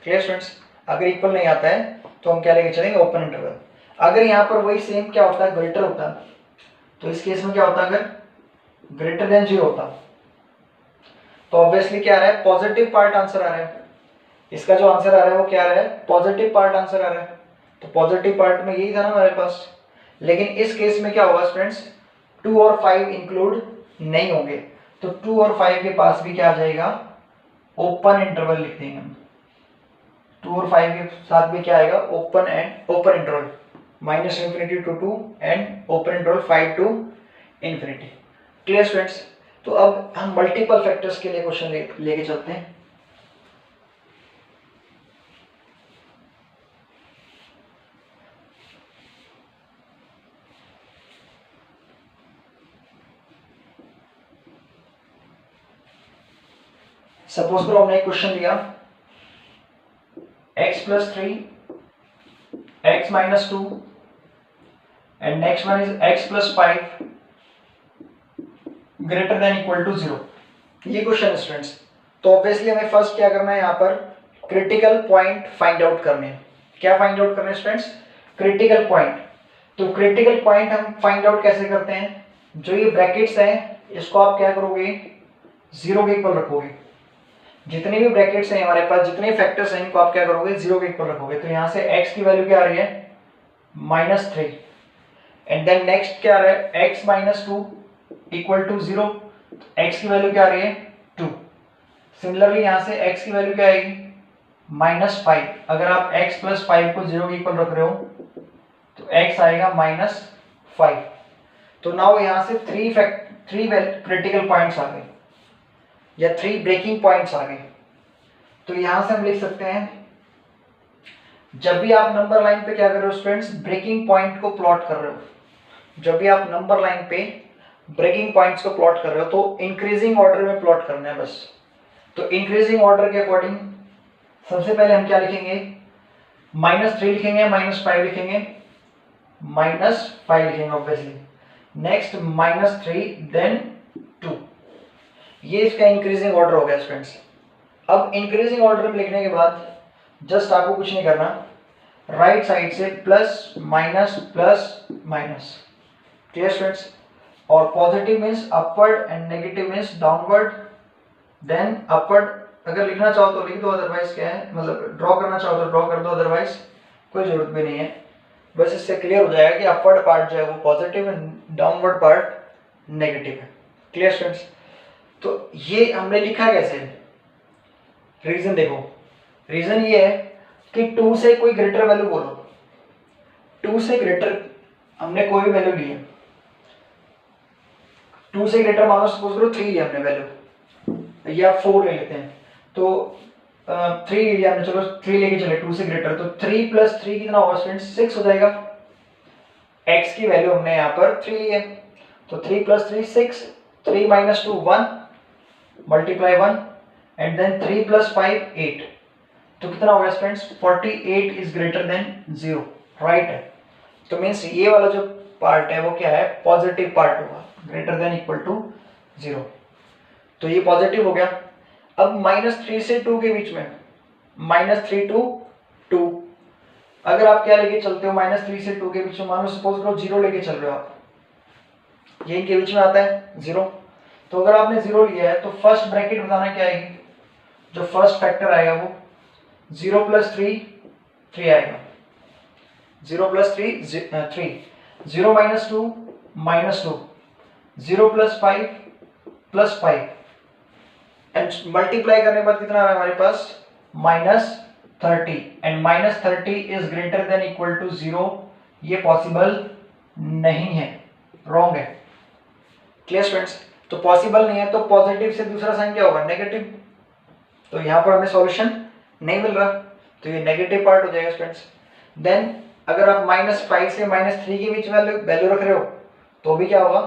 क्लियर स्टूडेंट्स, अगर इक्वल नहीं आता है तो हम क्या लेके चलेंगे, ओपन इंटरवल। अगर यहाँ पर वही सेम क्या होता है, ग्रेटर होता है, तो इस केस में क्या होता है, अगर ग्रेटर देन 0 होता तो ऑब्वियसली क्या आ रहा है, पॉजिटिव पार्ट आंसर आ रहा है, इसका जो आंसर आ रहा है वो क्या आ रहा है, पॉजिटिव पार्ट आंसर आ रहा है, तो पॉजिटिव पार्ट में यही था ना हमारे पास। लेकिन इस केस में क्या होगा स्टूडेंट्स, 2 और 5 इंक्लूड नहीं होंगे, तो 2 और 5 के पास भी क्या आ जाएगा, ओपन इंटरवल लिख देंगे हम, 2 और 5 के साथ भी क्या आएगा, open interval, minus infinity to 2 and open interval 5 to infinity. Clear students, तो अब हम मल्टीपल फैक्टर्स के लिए क्वेश्चन लेके चलते हैं। सपोज करो हमने एक क्वेश्चन लिया, x plus 3, x minus 2 and next one is x plus 5 greater than equal to 0। ये क्वेश्चन है स्टूडेंट्स, तो ऑब्वियसली हमें फर्स्ट क्या करना है, यहाँ पर क्रिटिकल पॉइंट फाइंड आउट करने हैं। क्या फाइंड आउट करने हैं स्टूडेंट्स, क्रिटिकल पॉइंट। तो क्रिटिकल पॉइंट हम फाइंड आउट कैसे करते हैं, जो ये ब्रैकेट्स हैं इसको आप क्या करोगे, 0 के इक्वल रखोगे, जितने भी ब्रैकेट्स हैं हमारे पास, जितने फैक्टर्स हैं इनको आप क्या करोगे, 0 के इक्वल रखोगे। तो यहाँ से x की वैल्यू क्या आ रही है, -3 एंड देन नेक्स्ट क्या आ रहा है, x minus 2 equal to 0, x की वैल्यू क्या आ रही है, 2। सिमिलरली यहाँ से x की वैल्यू क्या आएगी, -5। अगर आप x plus 5 को 0 के इक्वल रख रहे हो तो x आएगा -5। तो नाउ यहाँ से 3 क्रिटिकल पॉइंट्स आ गए या 3 ब्रेकिंग पॉइंट्स आ गए। तो यहां से हम लिख सकते हैं, जब भी आप नंबर लाइन पे क्या कर रहे हो स्टूडेंट्स, ब्रेकिंग पॉइंट को प्लॉट कर रहे हो, जब भी आप नंबर लाइन पे ब्रेकिंग पॉइंट्स को प्लॉट कर रहे हो तो इंक्रीजिंग ऑर्डर में प्लॉट करना है बस। तो इंक्रीजिंग ऑर्डर के अकॉर्डिंग सबसे पहले हम क्या लिखेंगे, -3 लिखेंगे, -5 लिखेंगे, -5 लिखेंगे ऑब्वियसली, नेक्स्ट -3 देन 2। ये इसका इंक्रीजिंग ऑर्डर हो गया स्टूडेंट्स। अब इंक्रीजिंग ऑर्डर में लिखने के बाद जस्ट आपको कुछ नहीं करना, राइट साइड से plus minus plus minus. Clear students, और positive means upward and negative means downward then upward. अगर लिखना चाहो तो लिख दो, अदरवाइज क्या है, मतलब ड्रॉ करना चाहो तो ड्रॉ कर दो, अदरवाइज कोई जरूरत भी नहीं है, बस इससे क्लियर हो जाएगा कि अपवर्ड पार्ट जो है वो पॉजिटिव है, डाउनवर्ड पार्ट नेगेटिव है। Clear students? तो ये हमने लिखा कैसे, रीजन देखो, रीजन ये है कि 2 से कोई ग्रेटर वैल्यू बोलो, 2 से ग्रेटर हमने कोई भी वैल्यू ली है, 2 से ग्रेटर मान लो सपोज करो 3 लिया हमने वैल्यू या 4 ले लेते हैं, तो 3 लिया हमने, चलो 3 लेके चले 2 से ग्रेटर, तो 3 प्लस 3 कितना होगा स्टूडेंट्स 6 हो जाएगा। x की वैल्यू हमने यहाँ पर 3 ली है, तो 3 plus 3 6, 3 minus 2 1, multiply 1 and then 3 plus 5 8, तो कितना होगा students 48 is greater than 0, right है। तो मीन्स ये वाला जो पार्ट है वो क्या है, पॉजिटिव पार्ट होगा, ग्रेटर देन इक्वल टू 0, तो ये पॉजिटिव हो गया। अब -3 से 2 के बीच में, -3 to 2, अगर आप क्या लेके चलते हो -3 से 2 के बीच में, मान लो सपोज करो 0 लेके चल रहे हो आप, ये इनके बीच में आता है 0, तो अगर आपने 0 लिया है तो फर्स्ट ब्रैकेट बताना क्या आएगी, जो फर्स्ट फैक्टर आएगा वो 0 प्लस 3 3 आएगा, 0 plus 3 3, 0 minus 2 -2, 0 plus 5 plus 5 and multiply करने के बाद कितना आ रहा है हमारे पास -30 and -30 is greater than equal to 0, ये पॉसिबल नहीं है, रॉन्ग है। Clear students? तो पॉसिबल नहीं है तो पॉजिटिव से दूसरा साइन क्या होगा, नेगेटिव, तो यहाँ पर हमें सॉल्यूशन नहीं मिल रहा, तो ये नेगेटिव पार्ट हो जाएगा स्टूडेंट्स। देन अगर आप -5 से -3 के बीच वैल्यू रख रहे हो तो भी क्या होगा,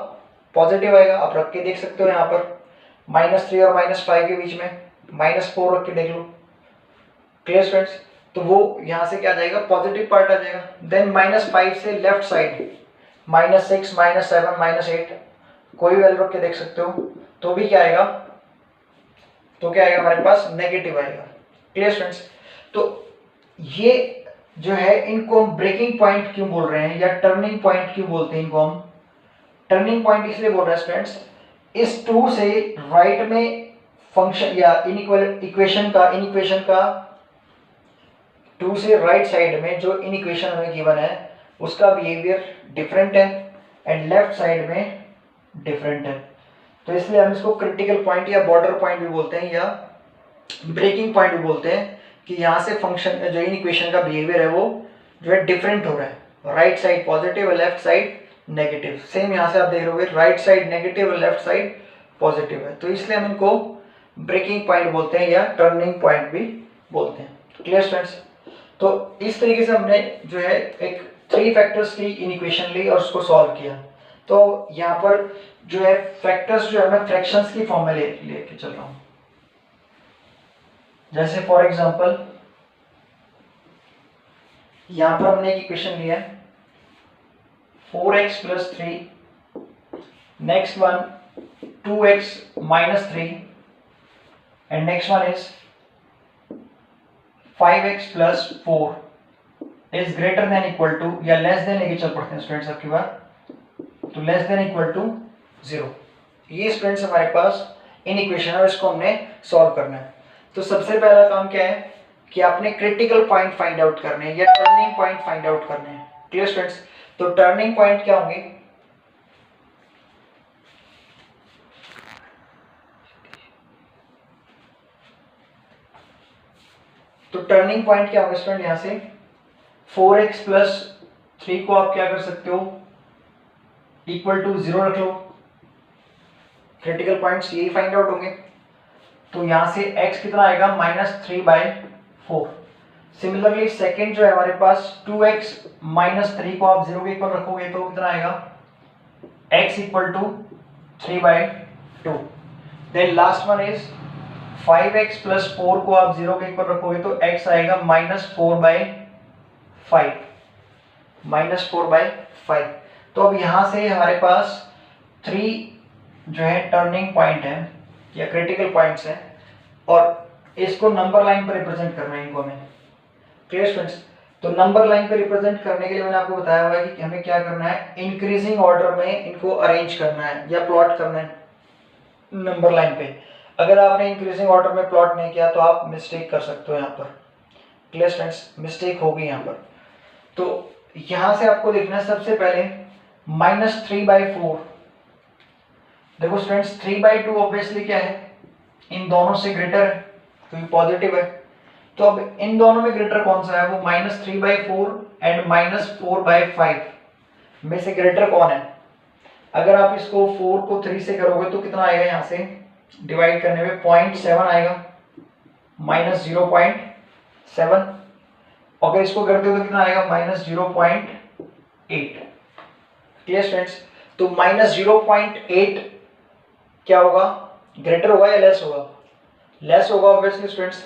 पॉजिटिव आएगा, आप रख के देख सकते हो, यहाँ पर -3 और -5 के बीच में -4 रख के देख लो। Clear students? तो वो यहाँ से क्या आ जाएगा, पॉजिटिव पार्ट आ जाएगा। देन -5 से लेफ्ट साइड -6 -7 -8 कोई वैल्यू रख के देख सकते हो, तो भी क्या आएगा, तो क्या आएगा हमारे पास, नेगेटिव आएगा। Clear students? तो ये जो है इनको हम ब्रेकिंग पॉइंट क्यों बोल रहे हैं या टर्निंग पॉइंट क्यों बोलते हैं, इनको हम टर्निंग पॉइंट इसलिए बोल रहे हैं स्टूडेंट्स, इस 2 से राइट में फंक्शन या इक्वेशन का 2 से राइट साइड में जो इन इक्वेशन हमें गिवन है उसका बिहेवियर डिफरेंट है एंड लेफ्ट साइड में डिफरेंट है, तो इसलिए हम इसको क्रिटिकल पॉइंट या बॉर्डर पॉइंट भी बोलते हैं या ब्रेकिंग पॉइंट भी बोलते हैं, कि यहाँ से फंक्शन जो इन इक्वेशन का बिहेवियर है वो जो है डिफरेंट हो रहा है, राइट साइड पॉजिटिव और लेफ्ट साइड नेगेटिव। सेम यहाँ से आप देख रहे राइट साइड नेगेटिव और लेफ्ट साइड पॉजिटिव है, तो इसलिए हम इनको ब्रेकिंग पॉइंट बोलते हैं या टर्निंग पॉइंट भी बोलते हैं। Clear students? तो इस तरीके से हमने जो है एक 3 फैक्टर्स की इन इक्वेशन ली और उसको सॉल्व किया। तो यहाँ पर जो है फैक्टर्स जो है मैं फ्रैक्शंस की फॉर्म में लेके चल रहा हूँ, जैसे फॉर एग्जांपल यहाँ पर हमने एक इक्वेशन लिया है 4x plus 3, next one 2x minus 3 and next one is 5x plus 4 is greater than equal to या लेस देन लेके चल पड़ते हैं स्टूडेंट्स आपकी बार, तो लेस देन इक्वल टू 0। ये स्टूडेंट्स हमारे पास इन इक्वेशन है और इसको हमने सॉल्व करना है। तो सबसे पहला काम क्या है कि आपने क्रिटिकल पॉइंट फाइंड आउट करने हैं या टर्निंग पॉइंट फाइंड आउट करने हैं। Clear students? तो टर्निंग पॉइंट क्या होंगे, तो टर्निंग पॉइंट क्या होगा स्टूडेंट, यहां से 4x प्लस 3 को आप क्या कर सकते हो, इक्वल टू 0 रख लो, क्रिटिकल पॉइंट्स यही फाइंड आउट होंगे। तो यहां से x कितना आएगा -3/4। सिमिलरली सेकंड जो है हमारे पास 2x माइनस 3 को आप 0 के इक्वल रखोगे तो कितना आएगा x equal to 3/2। Then last one is 5x plus 4 को आप 0 के इक्वल रखोगे तो x आएगा -4/5, -4/5। तो अब यहां से हमारे पास 3 जो है टर्निंग पॉइंट है या क्रिटिकल पॉइंट्स हैं और इसको नंबर लाइन पर रिप्रेजेंट करना है इनको हमें। Clear students? तो नंबर लाइन पर रिप्रेजेंट करने के लिए मैंने आपको बताया हुआ है कि हमें क्या करना है, इंक्रीजिंग ऑर्डर में इनको अरेंज करना है या प्लॉट करना है नंबर लाइन पे। अगर आपने इंक्रीजिंग ऑर्डर में प्लॉट नहीं किया तो आप मिस्टेक कर सकते हो यहाँ पर। Clear students? मिस्टेक होगी यहाँ पर। तो यहां से आपको देखना है सबसे पहले -3/4। देखो स्टूडेंट्स 3/2 ऑब्वियसली क्या है, इन दोनों से ग्रेटर है तो ये पॉजिटिव है। तो अब इन दोनों में ग्रेटर कौन सा है, वो -3/4 एंड -4/5 में से ग्रेटर कौन है। अगर आप इसको 4 को 3 से करोगे तो कितना आएगा, यहाँ से डिवाइड करने में 0.7 आएगा, -0.7। अगर इसको करते हो तो कितना आएगा, -0.8। Clear students. तो -0.8 क्या होगा, ग्रेटर होगा या लेस होगा, लेस होगा ऑब्वियसली स्टूडेंट्स।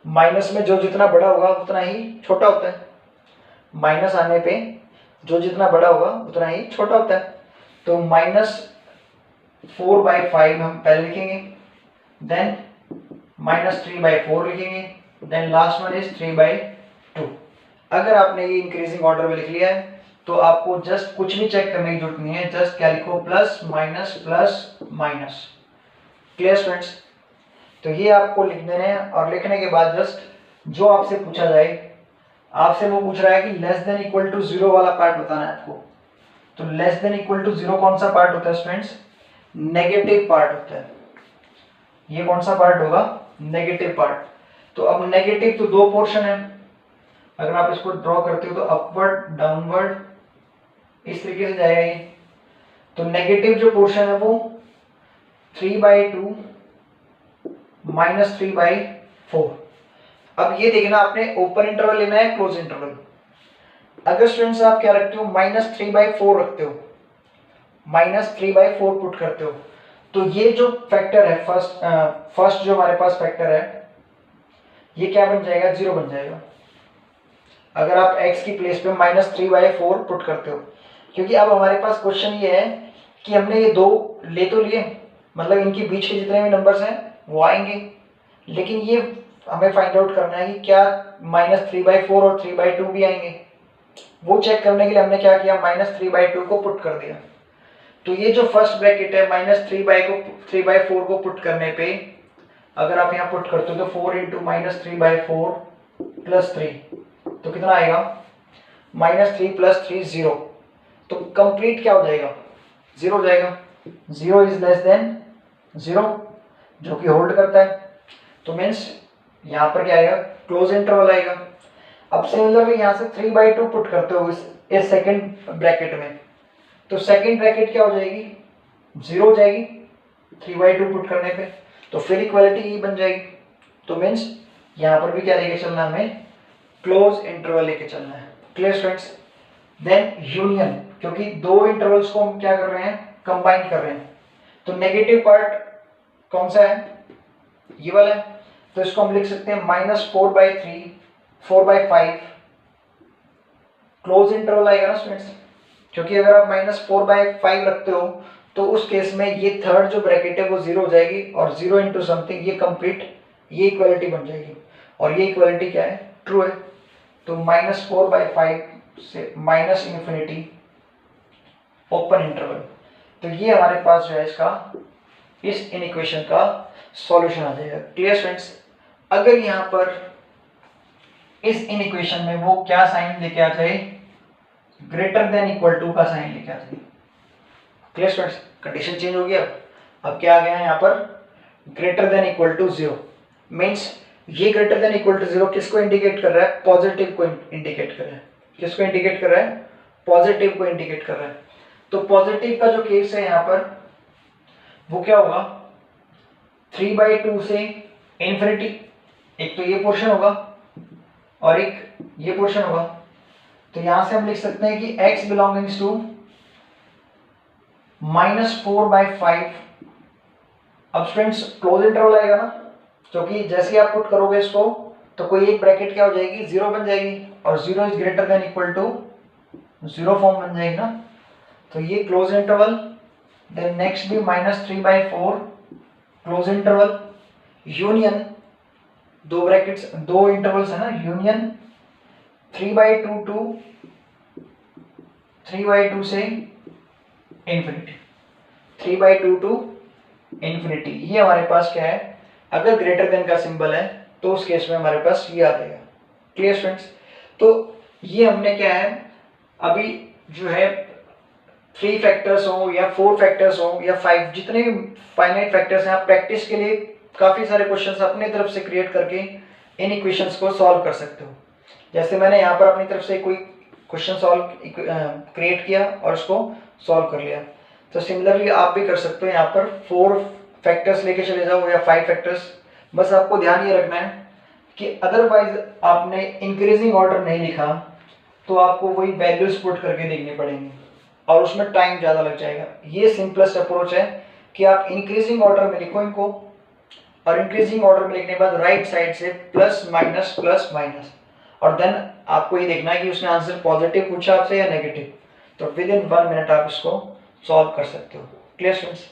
माइनस में जो जितना बड़ा होगा उतना ही छोटा होता है, माइनस आने पे जो जितना बड़ा होगा उतना ही छोटा होता है। तो -4/5 हम पहले लिखेंगे, देन -3/4 लिखेंगे, देन लास्ट वन इज 3/2। अगर आपने ये इंक्रीजिंग ऑर्डर में लिख लिया है तो आपको जस्ट कुछ भी चेक करने की जरूरत नहीं है, जस्ट क्या लिखो, plus minus plus minus. Clear students. तो ये आपको लिख देने हैं और लिखने के बाद जस्ट जो आपसे पूछा जाए, आपसे वो पूछ रहा है कि लेस देन इक्वल टू 0 वाला पार्ट बताना है आपको। तो लेस देन इक्वल टू 0 कौन सा पार्ट होता है स्टूडेंट्स, नेगेटिव पार्ट होता है। ये कौन सा पार्ट होगा, नेगेटिव पार्ट। तो अब नेगेटिव तो दो पोर्शन है, अगर आप इसको ड्रॉ करते हो तो अपवर्ड डाउनवर्ड इस तरीके से जाएगा ये। तो नेगेटिव जो पोर्शन है वो 3/2 -3/4। अब ये देखना आपने ओपन इंटरवल लेना है क्लोज इंटरवल। अगर स्टूडेंट्स आप क्या रखते हो, -3/4 रखते हो, -3/4 पुट करते हो, तो ये जो फैक्टर है फर्स्ट जो हमारे पास फैक्टर है ये क्या बन जाएगा, 0 बन जाएगा। अगर आप x की प्लेस पे -3/4 पुट करते हो, क्योंकि अब हमारे पास क्वेश्चन ये है कि हमने ये दो ले तो लिए, मतलब इनके बीच के जितने भी नंबर्स हैं वो आएंगे, लेकिन ये हमें फाइंड आउट करना है कि क्या -3/4 और 3/2 भी आएंगे। वो चेक करने के लिए हमने क्या किया, -3/2 को पुट कर दिया। तो ये जो फर्स्ट ब्रैकेट है -3/4 को पुट करने पे अगर आप यहाँ पुट करते हो तो 4 × -3/4 + 3 तो कितना आएगा, -3 + 3 0। तो कंप्लीट क्या हो जाएगा, 0 हो जाएगा। 0 इज लेस देन 0 जो कि होल्ड करता है। तो मीन्स यहाँ पर क्या आएगा, क्लोज इंटरवल आएगा। अब सिमिलरली यहाँ से 3/2 पुट करते हो इस सेकंड ब्रैकेट में, तो सेकंड ब्रैकेट क्या हो जाएगी, 0 हो जाएगी 3/2 पुट करने पे, तो फिर इक्वालिटी बन जाएगी। तो मीन्स यहाँ पर भी क्या लेके चलना है, हमें क्लोज इंटरवल लेके चलना है। Clear students. देन यूनियन, क्योंकि दो इंटरवल्स को हम क्या कर रहे हैं, कंबाइन कर रहे हैं। तो नेगेटिव पार्ट कौन सा है, ये वाला है, तो इसको हम लिख सकते हैं -4/3 4/5 क्लोज इंटरवल आएगा ना स्टूडेंट्स, क्योंकि अगर आप -4/5 रखते हो तो उस केस में ये थर्ड जो ब्रैकेट है वो 0 हो जाएगी और 0 × समथिंग ये कंप्लीट ये इक्वालिटी बन जाएगी, और ये इक्वालिटी क्या है, ट्रू है। तो -4/5 से ∞ ओपन इंटरवल। तो ये हमारे पास जो है इसका इस इक्वेशन का सॉल्यूशन आ जाएगा। Clear students. अगर यहाँ पर इस इक्वेशन में वो क्या साइन लेके आ जाए, ग्रेटर देन इक्वल टू का साइन लेके आ जाए। Clear students. कंडीशन चेंज हो गया, अब क्या आ गया है यहाँ पर, greater than equal to 0। Means ये ग्रेटर देन इक्वल टू 0 किसको इंडिकेट कर रहा है, पॉजिटिव को इंडिकेट कर रहा है। किसको इंडिकेट कर रहा है, पॉजिटिव को इंडिकेट कर रहा है। तो पॉजिटिव का जो केस है यहाँ पर वो क्या होगा, 3/2 से इन्फिनिटी, एक तो ये पोर्शन होगा और एक ये पोर्शन होगा। तो यहां से हम लिख सकते हैं कि x बिलोंगिंग्स टू -4/5। अब स्टूडेंट्स क्लोज इंटरवल आएगा ना, क्योंकि जैसे ही आप पुट करोगे इसको तो कोई एक ब्रैकेट क्या हो जाएगी, 0 बन जाएगी, और 0 is greater than equal to 0 form बन जाएगी ना। तो ये क्लोज इंटरवल, देन नेक्स्ट भी -3/4 क्लोज इंटरवल, यूनियन दो ब्रैकेट्स दो इंटरवल्स है ना, यूनियन 3/2 टू 3/2 से इन्फिनिटी, 3/2 टू इन्फिनिटी। ये हमारे पास क्या है, अगर ग्रेटर देन का सिंबल है तो उस केस में हमारे पास ये आ जाएगा। Clear students. तो ये हमने क्या है अभी जो है 3 फैक्टर्स हो या 4 फैक्टर्स हो या 5, जितने भी फाइनाइट फैक्टर्स हैं, आप प्रैक्टिस के लिए काफ़ी सारे क्वेश्चंस अपनी तरफ से क्रिएट करके इन इक्वेशंस को सॉल्व कर सकते हो। जैसे मैंने यहाँ पर अपनी तरफ से कोई क्वेश्चन सॉल्व क्रिएट किया और उसको सॉल्व कर लिया, तो सिमिलरली आप भी कर सकते हो। यहाँ पर 4 फैक्टर्स लेके चले जाओ या 5 फैक्टर्स। बस आपको ध्यान ये रखना है कि अदरवाइज आपने इंक्रीजिंग ऑर्डर नहीं लिखा तो आपको वही वैल्यूज पुट करके देखनी पड़ेंगी और उसमें टाइम ज़्यादा लग जाएगा। ये सिंपलेस्ट अप्रोच है कि आप इंक्रीजिंग ऑर्डर में लिखो इनको, और इंक्रीजिंग ऑर्डर में लिखने के बाद राइट साइड से प्लस माइनस, और देन आपको ये देखना है कि उसने आंसर पॉजिटिव पूछा आपसे या नेगेटिव। तो विद इन 1 मिनट आप इसको सॉल्व कर सकते हो। Clear students?